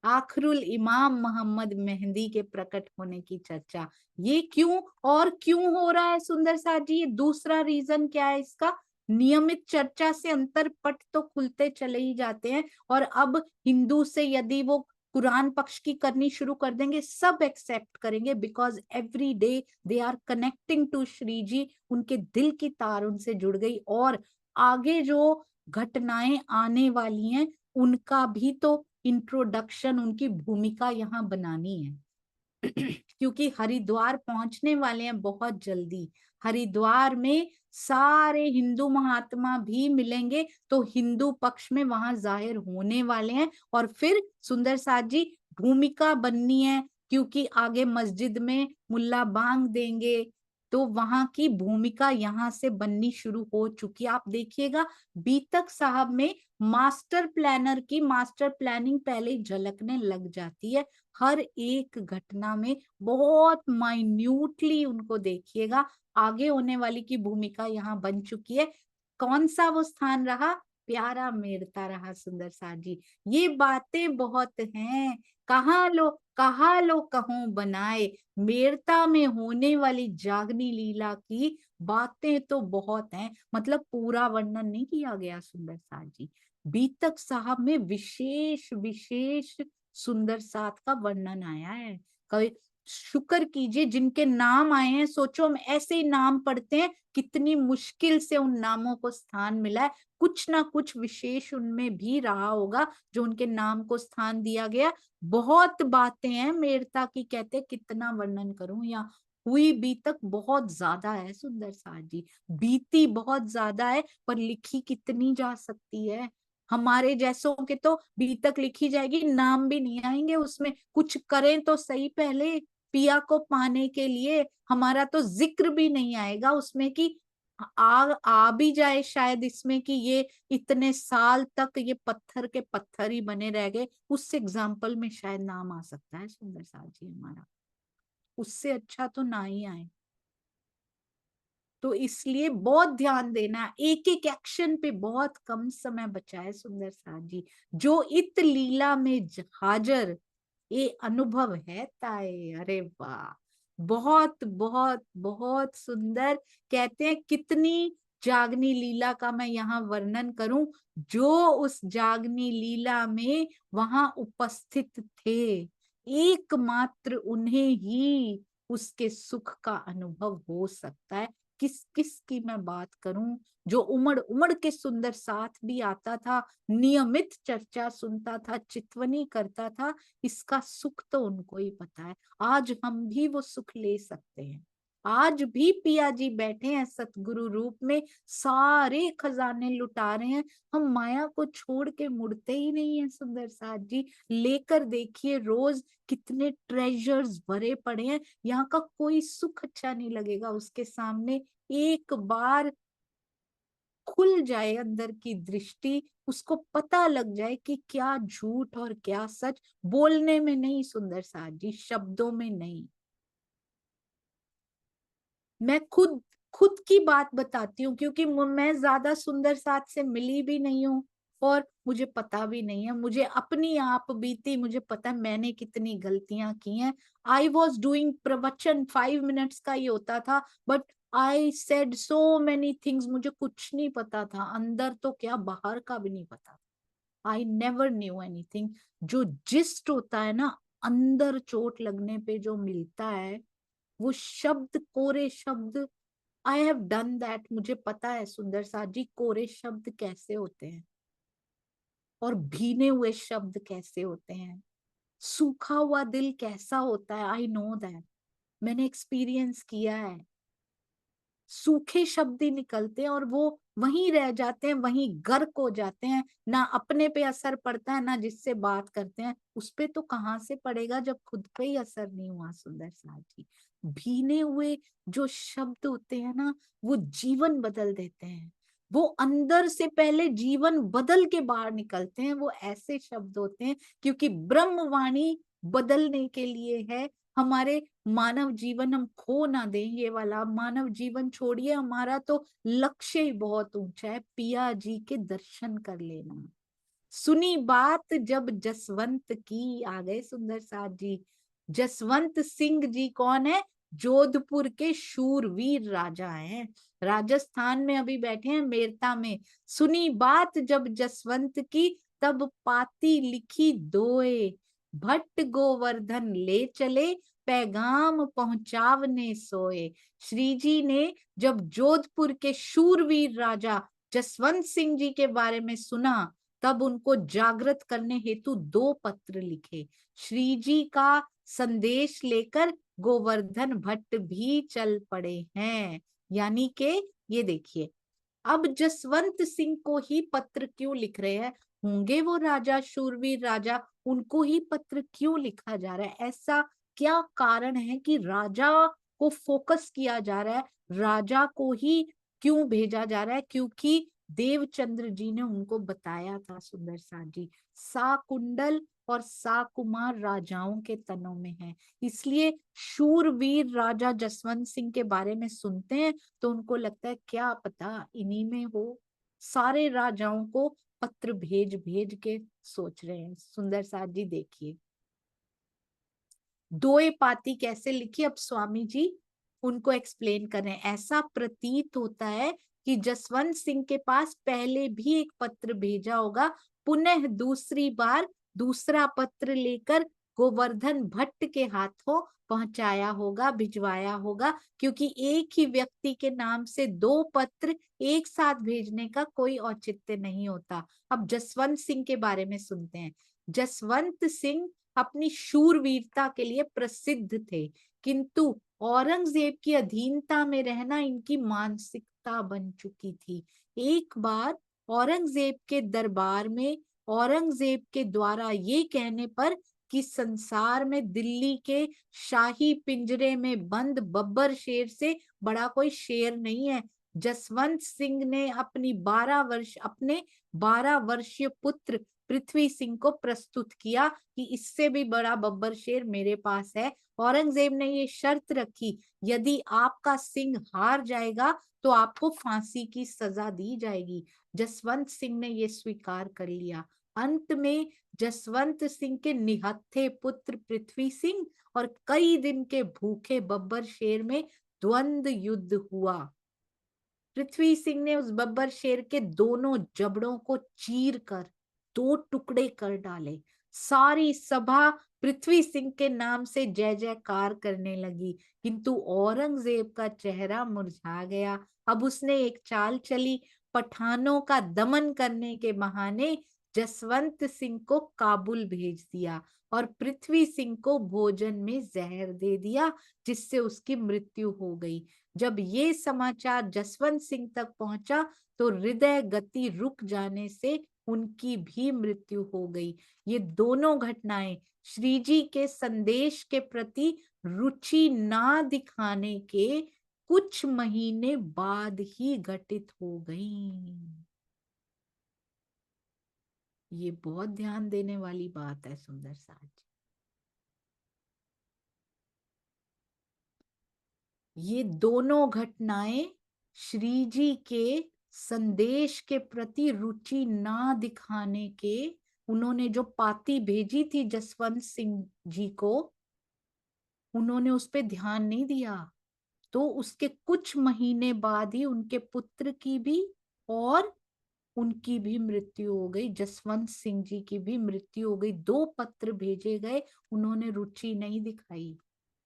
आखरुल इमाम मोहम्मद मेहंदी के प्रकट होने की चर्चा। ये क्यों और क्यों हो रहा है सुंदर साथ जी, ये दूसरा रीजन क्या है इसका। नियमित चर्चा से अंतर पट तो खुलते चले ही जाते हैं, और अब हिंदू से यदि वो कुरान पक्ष की करनी शुरू कर देंगे, सब एक्सेप्ट करेंगे, because every day they are connecting to Shri ji, उनके दिल की तार उनसे जुड़ गई। और आगे जो घटनाएं आने वाली हैं उनका भी तो इंट्रोडक्शन, उनकी भूमिका यहाँ बनानी है। क्योंकि हरिद्वार पहुंचने वाले हैं बहुत जल्दी, हरिद्वार में सारे हिंदू महात्मा भी मिलेंगे, तो हिंदू पक्ष में वहां जाहिर होने वाले हैं। और फिर सुंदर साथ जी, भूमिका बननी है, क्योंकि आगे मस्जिद में मुल्ला बांग देंगे, तो वहां की भूमिका यहाँ से बननी शुरू हो चुकी है। आप देखिएगा बीतक साहब में मास्टर प्लानर की मास्टर प्लानिंग पहले ही झलकने लग जाती है, हर एक घटना में बहुत माइन्यूटली उनको देखिएगा, आगे होने वाली की भूमिका यहाँ बन चुकी है। कौन सा वो स्थान रहा, प्यारा मेरता रहा सुंदर साथ जी। ये बातें बहुत हैं, कहाँ लो कहूं बनाए, मेरता में होने वाली जागनी लीला की बातें तो बहुत हैं, मतलब पूरा वर्णन नहीं किया गया सुंदर साथ जी। बीतक साहब में विशेष विशेष सुंदर साथ का वर्णन आया है। कभी शुक्र कीजिए जिनके नाम आए हैं, सोचो हम ऐसे ही नाम पढ़ते हैं, कितनी मुश्किल से उन नामों को स्थान मिला है। कुछ ना कुछ विशेष उनमें भी रहा होगा जो उनके नाम को स्थान दिया गया। बहुत बातें हैं मेरता की, कहते कितना वर्णन करूं, या हुई बीतक बहुत ज्यादा है सुंदर साथ जी। बीती बहुत ज्यादा है, पर लिखी कितनी जा सकती है। हमारे जैसों के तो बीतक लिखी जाएगी, नाम भी नहीं आएंगे उसमें। कुछ करें तो सही, पहले पिया को पाने के लिए हमारा तो जिक्र भी नहीं आएगा उसमें कि आ भी जाए शायद इसमें कि ये इतने साल तक ये पत्थर के पत्थर ही बने रह गए, उस एग्जाम्पल में शायद नाम आ सकता है सुंदर साथ जी हमारा। उससे अच्छा तो ना ही आए। तो इसलिए बहुत ध्यान देना, एक एक एक्शन पे बहुत कम समय बचा है सुंदर साथ जी। जो इत लीला में हाजर, ये अनुभव है ताए। अरे वाह, बहुत बहुत बहुत सुंदर। कहते हैं कितनी जागनी लीला का मैं यहाँ वर्णन करूं, जो उस जागनी लीला में वहां उपस्थित थे, एकमात्र उन्हें ही उसके सुख का अनुभव हो सकता है। किस किस की मैं बात करूं, जो उमड़ उमड़ के सुंदर साथ भी आता था, नियमित चर्चा सुनता था, चितवनी करता था, इसका सुख तो उनको ही पता है। आज हम भी वो सुख ले सकते हैं। आज भी पिया जी बैठे हैं सतगुरु रूप में, सारे खजाने लुटा रहे हैं। हम माया को छोड़ के मुड़ते ही नहीं है सुंदर साथ जी। लेकर देखिए रोज कितने ट्रेजर्स भरे पड़े हैं। यहाँ का कोई सुख अच्छा नहीं लगेगा उसके सामने। एक बार खुल जाए अंदर की दृष्टि, उसको पता लग जाए कि क्या झूठ और क्या सच, बोलने में नहीं सुंदर साथ जी, शब्दों में नहीं। मैं खुद खुद की बात बताती हूँ, क्योंकि मैं ज्यादा सुंदर साथ से मिली भी नहीं हूँ और मुझे पता भी नहीं है। मुझे अपनी आप बीती मुझे पता है मैंने कितनी गलतियां की हैं। आई वॉज डूइंग प्रवचन 5 मिनट्स का ही होता था, but I said so many things. मुझे कुछ नहीं पता था, अंदर तो क्या बाहर का भी नहीं पता। I never knew anything. जो जिस्ट होता है ना, अंदर चोट लगने पे जो मिलता है, वो शब्द, कोरे शब्द, आई हैव डन दैट। मुझे पता है सुंदर साथ जी कोरे शब्द कैसे होते हैं और भीने हुए शब्द कैसे होते हैं, सूखा हुआ दिल कैसा होता है। आई नो दैट, मैंने एक्सपीरियंस किया है। सूखे शब्द ही निकलते हैं और वो वहीं रह जाते हैं, वहीं गर्क हो जाते हैं। ना अपने पे असर पड़ता है, ना जिससे बात करते हैं उस पे तो कहाँ से पड़ेगा जब खुद पे ही असर नहीं हुआ सुंदर साथ जी। भीने हुए जो शब्द होते हैं ना, वो जीवन बदल देते हैं। वो अंदर से पहले जीवन बदल के बाहर निकलते हैं। वो ऐसे शब्द होते हैं, क्योंकि ब्रह्मवाणी बदलने के लिए है। हमारे मानव जीवन हम खो ना दें, ये वाला मानव जीवन छोड़िए, हमारा तो लक्ष्य ही बहुत ऊंचा है, पिया जी के दर्शन कर लेना। सुनी बात जब जसवंत की, आ गए सुंदर साथ जी। जसवंत सिंह जी कौन है? जोधपुर के शूरवीर राजा हैं, राजस्थान में अभी बैठे हैं मेरता में। सुनी बात जब जसवंत की, तब पाती लिखी दोए, भट्ट गोवर्धन ले चले, पैगाम पहुंचावने सोए। श्री जी ने जब जोधपुर के शूरवीर राजा जसवंत सिंह जी के बारे में सुना, तब उनको जागृत करने हेतु 2 पत्र लिखे। श्री जी का संदेश लेकर गोवर्धन भट्ट भी चल पड़े हैं। यानी के ये देखिए, अब जसवंत सिंह को ही पत्र क्यों लिख रहे हैं? होंगे वो राजा, शूरवीर राजा, उनको ही पत्र क्यों लिखा जा रहा है? ऐसा क्या कारण है कि राजा को फोकस किया जा रहा है, राजा को ही क्यों भेजा जा रहा है? क्योंकि देवचंद्र जी ने उनको बताया था सुंदर साथ जी, साकुंडल और साकुमार राजाओं के तनों में है। इसलिए शूरवीर राजा जसवंत सिंह के बारे में सुनते हैं तो उनको लगता है क्या पता इन्हीं में हो। सारे राजाओं को पत्र भेज भेज के सोच रहे हैं। सुंदर साथ जी देखिए, दोए पाती कैसे लिखी अब स्वामी जी। उनको एक्सप्लेन कर रहे हैं। ऐसा प्रतीत होता है कि जसवंत सिंह के पास पहले भी एक पत्र भेजा होगा, पुनः दूसरी बार दूसरा पत्र लेकर गोवर्धन भट्ट के हाथों पहुंचाया होगा, भिजवाया होगा, क्योंकि एक ही व्यक्ति के नाम से दो पत्र एक साथ भेजने का कोई औचित्य नहीं होता। अब जसवंत सिंह के बारे में सुनते हैं। जसवंत सिंह अपनी शूरवीरता के लिए प्रसिद्ध थे, किंतु औरंगजेब की अधीनता में रहना इनकी मानसिकता बन चुकी थी। एक बार औरंगजेब के दरबार में औरंगजेब के द्वारा ये कहने पर कि संसार में दिल्ली के शाही पिंजरे में बंद बब्बर शेर से बड़ा कोई शेर नहीं है, जसवंत सिंह ने अपने 12 वर्षीय पुत्र पृथ्वी सिंह को प्रस्तुत किया कि इससे भी बड़ा बब्बर शेर मेरे पास है। औरंगजेब ने ये शर्त रखी, यदि आपका सिंह हार जाएगा तो आपको फांसी की सजा दी जाएगी। जसवंत सिंह ने ये स्वीकार कर लिया। अंत में जसवंत सिंह के निहत्थे पुत्र पृथ्वी सिंह और कई दिन के भूखे बब्बर शेर में द्वंद्व युद्ध हुआ। पृथ्वी सिंह ने उस बब्बर शेर के दोनों जबड़ों को चीर कर दो टुकड़े कर डाले। सारी सभा पृथ्वी सिंह के नाम से जय जयकार करने लगी, किंतु औरंगजेब का चेहरा मुरझा गया। अब उसने एक चाल चली, पठानों का दमन करने के बहाने जसवंत सिंह को काबुल भेज दिया और पृथ्वी सिंह को भोजन में जहर दे दिया, जिससे उसकी मृत्यु हो गई। जब ये समाचार जसवंत सिंह तक पहुंचा तो हृदय गति रुक जाने से उनकी भी मृत्यु हो गई। ये दोनों घटनाएं श्री जी के संदेश के प्रति रुचि ना दिखाने के कुछ महीने बाद ही घटित हो गई। ये बहुत ध्यान देने वाली बात है सुंदर साज। ये दोनों घटनाएं श्री जी के संदेश के प्रति रुचि ना दिखाने के, उन्होंने जो पाती भेजी थी जसवंत सिंह जी को, उन्होंने उस पर ध्यान नहीं दिया। तो उसके कुछ महीने बाद ही उनके पुत्र की भी और उनकी भी मृत्यु हो गई। जसवंत सिंह जी की भी मृत्यु हो गई। दो पत्र भेजे गए, उन्होंने रुचि नहीं दिखाई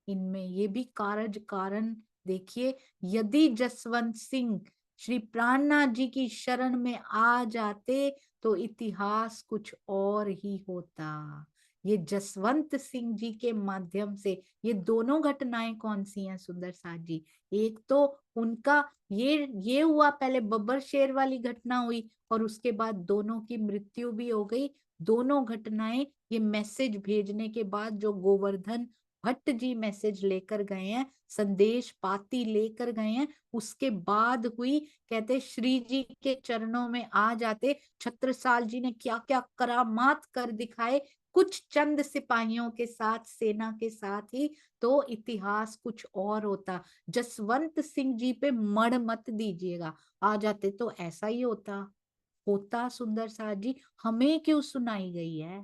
इनमें। ये भी कारज कारण देखिए, यदि जसवंत सिंह श्री प्राणनाथ जी की शरण में आ जाते तो इतिहास कुछ और ही होता। ये जसवंत सिंह जी के माध्यम से, ये दोनों घटनाएं कौन सी हैं सुंदर साथ जी? एक तो उनका ये हुआ, पहले बब्बर शेर वाली घटना हुई और उसके बाद दोनों की मृत्यु भी हो गई। दोनों घटनाएं ये मैसेज भेजने के बाद जो गोवर्धन भट्ट जी मैसेज लेकर गए हैं, संदेश पाती लेकर गए हैं, उसके बाद हुई। कहते श्री जी के चरणों में आ जाते। छत्रसाल जी ने क्या क्या करामात कर दिखाए कुछ चंद सिपाहियों के साथ, सेना के साथ ही, तो इतिहास कुछ और होता। जसवंत सिंह जी पे मड़ मत दीजिएगा, आ जाते तो ऐसा ही होता सुंदर साथ जी। हमें क्यों सुनाई गई है?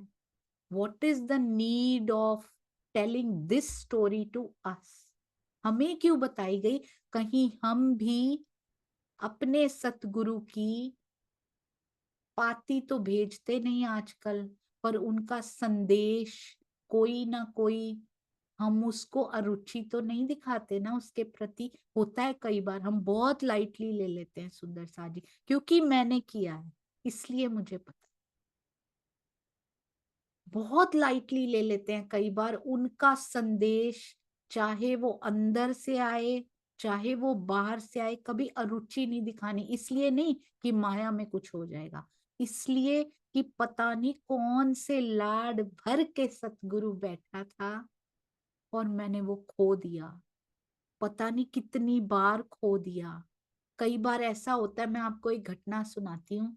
What is the need of telling this story to us? हमें क्यों बताई गई? कहीं हम भी अपने सतगुरु की पाती तो भेजते नहीं आजकल, पर उनका संदेश कोई ना कोई, हम उसको अरुचि तो नहीं दिखाते ना उसके प्रति। होता है कई बार, हम बहुत लाइटली ले लेते हैं सुंदर साथ जी, क्योंकि मैंने किया है इसलिए मुझे पता। बहुत लाइटली ले लेते हैं कई बार उनका संदेश, चाहे वो अंदर से आए चाहे वो बाहर से आए, कभी अरुचि नहीं दिखानी। इसलिए नहीं कि माया में कुछ हो जाएगा, इसलिए कि पता नहीं कौन से लाड भर के सतगुरु बैठा था और मैंने वो खो दिया। पता नहीं कितनी बार खो दिया। कई बार ऐसा होता है, मैं आपको एक घटना सुनाती हूँ।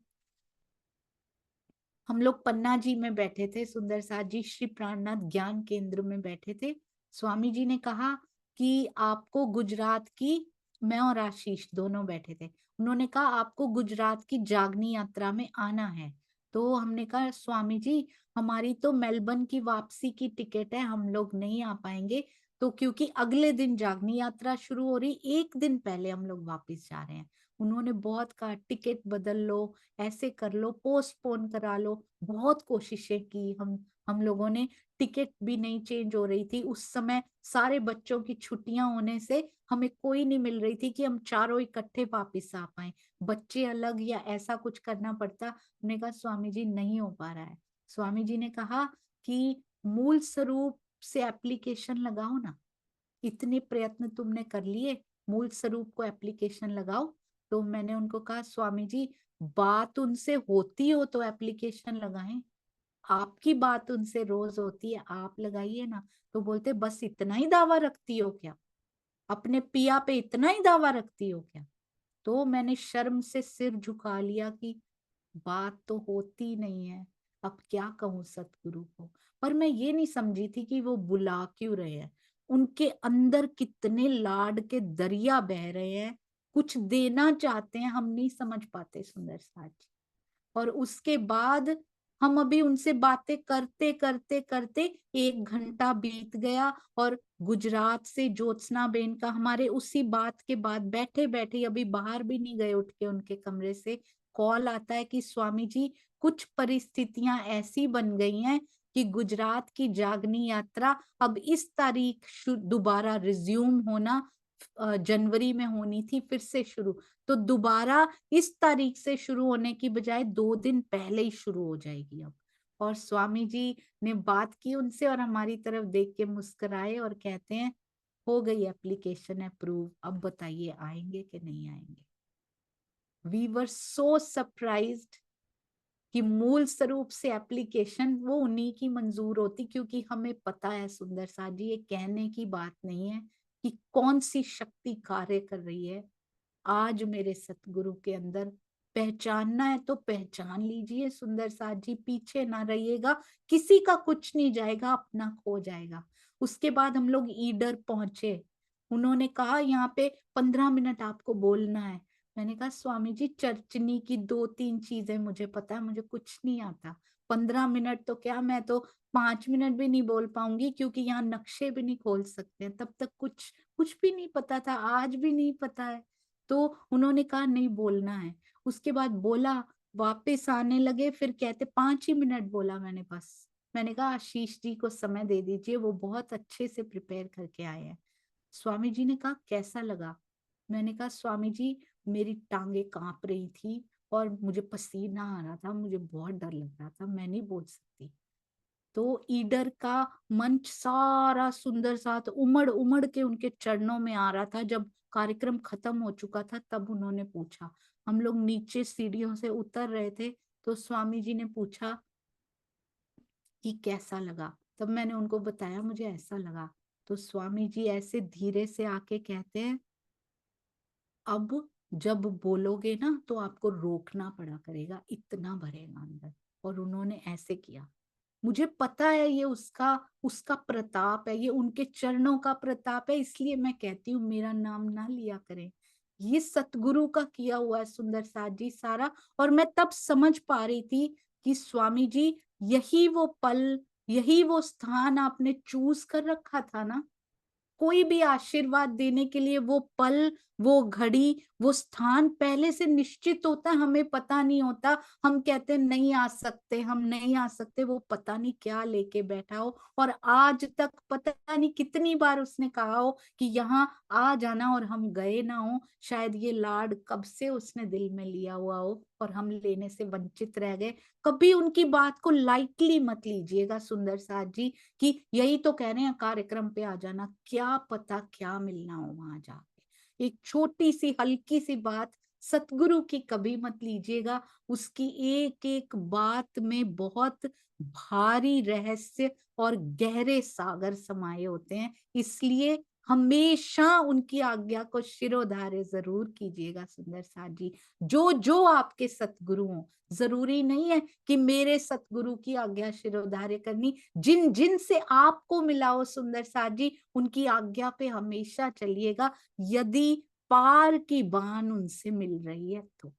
हम लोग पन्ना जी में बैठे थे, सुंदर साथ जी श्री प्राणनाथ ज्ञान केंद्र में बैठे थे। स्वामी जी ने कहा कि आपको गुजरात की, मैं और आशीष दोनों बैठे थे, उन्होंने कहा आपको गुजरात की जागनी यात्रा में आना है। तो हमने कहा स्वामी जी हमारी तो मेलबर्न की वापसी की टिकट है, हम लोग नहीं आ पाएंगे। तो क्योंकि अगले दिन जागनी यात्रा शुरू हो रही, एक दिन पहले हम लोग वापस जा रहे हैं। उन्होंने बहुत कहा टिकट बदल लो, ऐसे कर लो, पोस्टपोन करा लो, बहुत कोशिशें की हम लोगों ने। टिकट भी नहीं चेंज हो रही थी उस समय, सारे बच्चों की छुट्टियां होने से हमें कोई नहीं मिल रही थी कि हम चारों इकट्ठे वापिस आ पाए, बच्चे अलग या ऐसा कुछ करना पड़ता। हमने कहा स्वामी जी नहीं हो पा रहा है। स्वामी जी ने कहा कि मूल स्वरूप से एप्लीकेशन लगाओ ना, इतने प्रयत्न तुमने कर लिए, मूल स्वरूप को एप्लीकेशन लगाओ। तो मैंने उनको कहा स्वामी जी बात उनसे होती हो तो एप्लीकेशन लगाएं, आपकी बात उनसे रोज होती है, आप लगाइए ना। तो बोलते बस इतना ही दावा रखती हो क्या, अपने पिया पे इतना ही दावा रखती हो क्या। तो मैंने शर्म से सिर झुका लिया कि बात तो होती नहीं है, अब क्या कहूं सतगुरु को। पर मैं ये नहीं समझी थी कि वो बुला क्यों रहे हैं, उनके अंदर कितने लाड के दरिया बह रहे हैं, कुछ देना चाहते हैं, हम नहीं समझ पाते सुंदर साथ जी। और उसके बाद हम अभी उनसे बातें करते करते करते 1 घंटा बीत गया, और गुजरात से ज्योत्सना बेन का हमारे उसी बात के बाद बैठे बैठे, अभी बाहर भी नहीं गए उठ के उनके कमरे से, कॉल आता है कि स्वामी जी कुछ परिस्थितियां ऐसी बन गई हैं कि गुजरात की जागनी यात्रा अब इस तारीख दोबारा रिज्यूम होना, जनवरी में होनी थी फिर से शुरू, तो दोबारा इस तारीख से शुरू होने की बजाय 2 दिन पहले ही शुरू हो जाएगी अब। और स्वामी जी ने बात की उनसे और हमारी तरफ देख के मुस्कुराए और कहते हैं हो गई एप्लीकेशन अप्रूव, अब बताइए आएंगे कि नहीं आएंगे। वी वर सो सरप्राइज्ड कि मूल स्वरूप से एप्लीकेशन वो उन्हीं की मंजूर होती, क्योंकि हमें पता है सुंदर साथ जी ये कहने की बात नहीं है कि कौन सी शक्ति कार्य कर रही है। आज मेरे सतगुरु के अंदर पहचानना है तो पहचान लीजिए सुंदर साथ जी, पीछे ना रहिएगा, किसी का कुछ नहीं जाएगा, अपना खो जाएगा। उसके बाद हम लोग ईडर पहुंचे, उन्होंने कहा यहाँ पे 15 मिनट आपको बोलना है। मैंने कहा स्वामी जी चर्चनी की 2-3 चीजें मुझे पता है, मुझे कुछ नहीं आता, 15 मिनट तो क्या, मैं तो 5 मिनट भी नहीं बोल पाऊंगी, क्योंकि यहाँ नक्शे भी नहीं खोल सकते, तब तक कुछ कुछ भी नहीं पता था, आज भी नहीं पता है। तो उन्होंने कहा नहीं बोलना है। उसके बाद बोला, वापस आने लगे, फिर कहते 5 ही मिनट बोला मैंने बस। मैंने कहा आशीष जी को समय दे दीजिए, वो बहुत अच्छे से प्रिपेयर करके आए हैं। स्वामी जी ने कहा कैसा लगा। मैंने कहा स्वामी जी मेरी टांगे कांप रही थी और मुझे पसीना आ रहा था, मुझे बहुत डर लग रहा था, मैं नहीं बोल सकती। तो ईडर का मंच सारा सुंदर साथ उमड़ उमड़ के उनके चरणों में आ रहा था। जब कार्यक्रम खत्म हो चुका था तब उन्होंने पूछा, हम लोग नीचे सीढ़ियों से उतर रहे थे, तो स्वामी जी ने पूछा कि कैसा लगा। तब मैंने उनको बताया मुझे ऐसा लगा। तो स्वामी जी ऐसे धीरे से आके कहते हैं अब जब बोलोगे ना तो आपको रोकना पड़ा करेगा, इतना भरेगा अंदर। और उन्होंने ऐसे किया। मुझे पता है ये उसका उसका प्रताप है, ये उनके चरणों का प्रताप है, इसलिए मैं कहती हूँ मेरा नाम ना लिया करें। ये सतगुरु का किया हुआ है सुंदर साथ जी सारा। और मैं तब समझ पा रही थी कि स्वामी जी यही वो पल, यही वो स्थान आपने चूज कर रखा था ना। कोई भी आशीर्वाद देने के लिए वो पल, वो घड़ी, वो स्थान पहले से निश्चित होता है, हमें पता नहीं होता। हम कहते हैं नहीं आ सकते, हम नहीं आ सकते, वो पता नहीं क्या लेके बैठा हो। और आज तक पता नहीं कितनी बार उसने कहा हो कि यहाँ आ जाना, और हम गए ना हो। शायद ये लाड कब से उसने दिल में लिया हुआ हो और हम लेने से वंचित रह गए। कभी उनकी बात को लाइटली मत लीजिएगा सुंदर साथ जी, कि यही तो कह रहे हैं कार्यक्रम पे आ जाना, क्या पता क्या मिलना हो वहां जाके। एक छोटी सी हल्की सी बात सतगुरु की कभी मत लीजिएगा, उसकी एक एक बात में बहुत भारी रहस्य और गहरे सागर समाये होते हैं। इसलिए हमेशा उनकी आज्ञा को शिरोधार्य जरूर कीजिएगा सुंदर साथ जी। जो जो आपके सतगुरु हो, जरूरी नहीं है कि मेरे सतगुरु की आज्ञा शिरोधार्य करनी, जिन जिन से आपको मिला हो सुंदर साथ जी उनकी आज्ञा पे हमेशा चलिएगा, यदि पार की बान उनसे मिल रही है तो।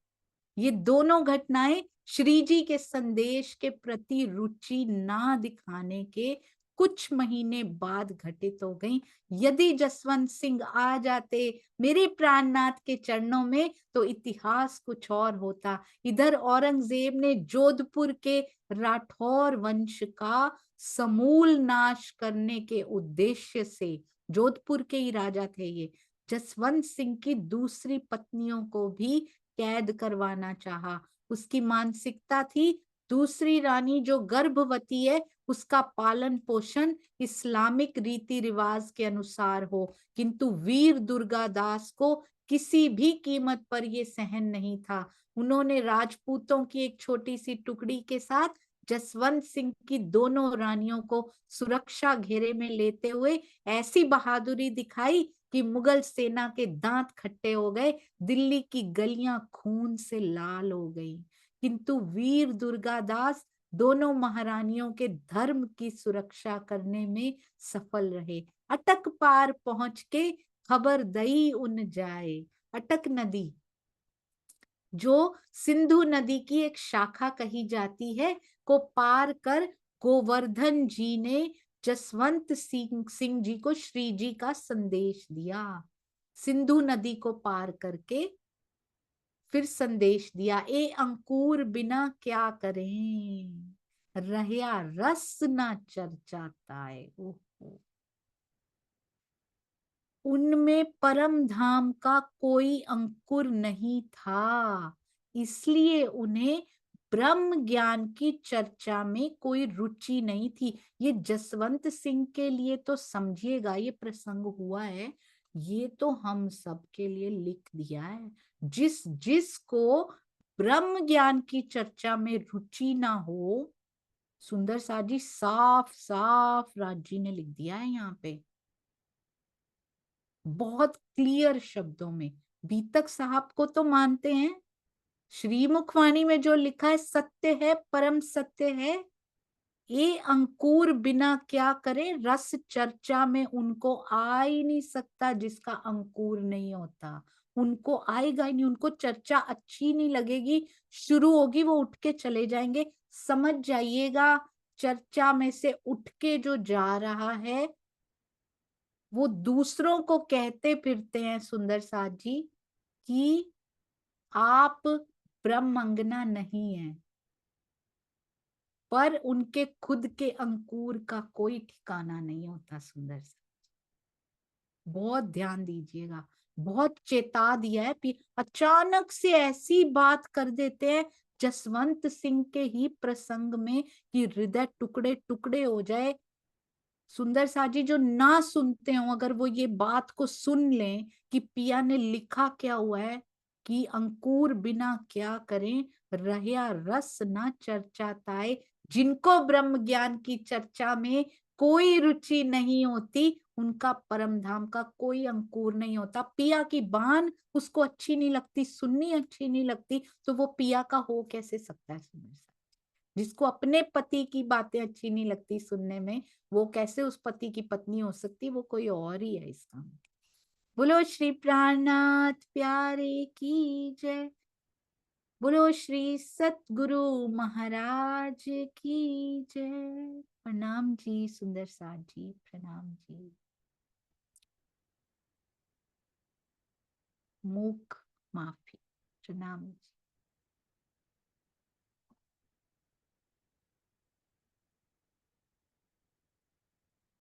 ये दोनों घटनाएं श्री जी के संदेश के प्रति रुचि ना दिखाने के कुछ महीने बाद घटित हो गई। यदि जसवंत सिंह आ जाते मेरे प्राणनाथ के चरणों में तो इतिहास कुछ और होता। इधर औरंगजेब ने जोधपुर के राठौर वंश का समूल नाश करने के उद्देश्य से, जोधपुर के ही राजा थे ये, जसवंत सिंह की दूसरी पत्नियों को भी कैद करवाना चाहा। उसकी मानसिकता थी दूसरी रानी जो गर्भवती है उसका पालन पोषण इस्लामिक रीति रिवाज के अनुसार हो, किंतु वीर दुर्गादास को किसी भी कीमत पर यह सहन नहीं था। उन्होंने राजपूतों की एक छोटी सी टुकड़ी के साथ जसवंत सिंह की दोनों रानियों को सुरक्षा घेरे में लेते हुए ऐसी बहादुरी दिखाई कि मुगल सेना के दांत खट्टे हो गए, दिल्ली की गलियां खून से लाल हो गई। किंतु वीर दुर्गादास दोनों महारानियों के धर्म की सुरक्षा करने में सफल रहे। अटक पार पहुंच के खबर दई उन जाए। अटक नदी जो सिंधु नदी की एक शाखा कही जाती है को पार कर गोवर्धन जी ने जसवंत सिंह जी को श्री जी का संदेश दिया। सिंधु नदी को पार करके फिर संदेश दिया, ए अंकुर बिना क्या करें, रहया रस ना चर्चाताए। ओहो, उनमें परम धाम का कोई अंकुर नहीं था, इसलिए उन्हें ब्रह्म ज्ञान की चर्चा में कोई रुचि नहीं थी। ये जसवंत सिंह के लिए तो समझिएगा ये प्रसंग हुआ है, ये तो हम सब के लिए लिख दिया है। जिस जिसको ब्रह्म ज्ञान की चर्चा में रुचि ना हो, सुंदर सा जी साफ साफ राज जी ने लिख दिया है यहाँ पे बहुत क्लियर शब्दों में। बीतक साहब को तो मानते हैं, श्रीमुखवाणी में जो लिखा है सत्य है, परम सत्य है। ये अंकुर बिना क्या करे, रस चर्चा में उनको आ ही नहीं सकता जिसका अंकुर नहीं होता। उनको आएगा ही नहीं, उनको चर्चा अच्छी नहीं लगेगी, शुरू होगी वो उठ के चले जाएंगे। समझ जाइएगा, चर्चा में से उठ के जो जा रहा है वो दूसरों को कहते फिरते हैं सुंदर साथ जी कि आप ब्रह्मंगना नहीं है, पर उनके खुद के अंकुर का कोई ठिकाना नहीं होता। सुंदर सा बहुत ध्यान दीजिएगा, बहुत चेता दिया है। अचानक से ऐसी बात कर देते हैं जसवंत सिंह के ही प्रसंग में कि हृदय टुकड़े टुकड़े हो जाए। सुंदर साजी जो ना सुनते हो, अगर वो ये बात को सुन लें कि पिया ने लिखा क्या हुआ है कि अंकुर बिना क्या करें, रहया रस ना चर्चाताए। जिनको ब्रह्म ज्ञान की चर्चा में कोई रुचि नहीं होती उनका परम धाम का कोई अंकुर नहीं होता। पिया की बान उसको अच्छी नहीं लगती, सुननी अच्छी नहीं लगती, तो वो पिया का हो कैसे सकता है। सुंदर सा जिसको अपने पति की बातें अच्छी नहीं लगती सुनने में, वो कैसे उस पति की पत्नी हो सकती, वो कोई और ही है इसका। बोलो श्री प्राणनाथ प्यारे की जय। बोलो श्री सतगुरु महाराज की जय। प्रणाम जी सुंदर साथ जी, प्रणाम जी। मूक माफी, प्रणाम जी।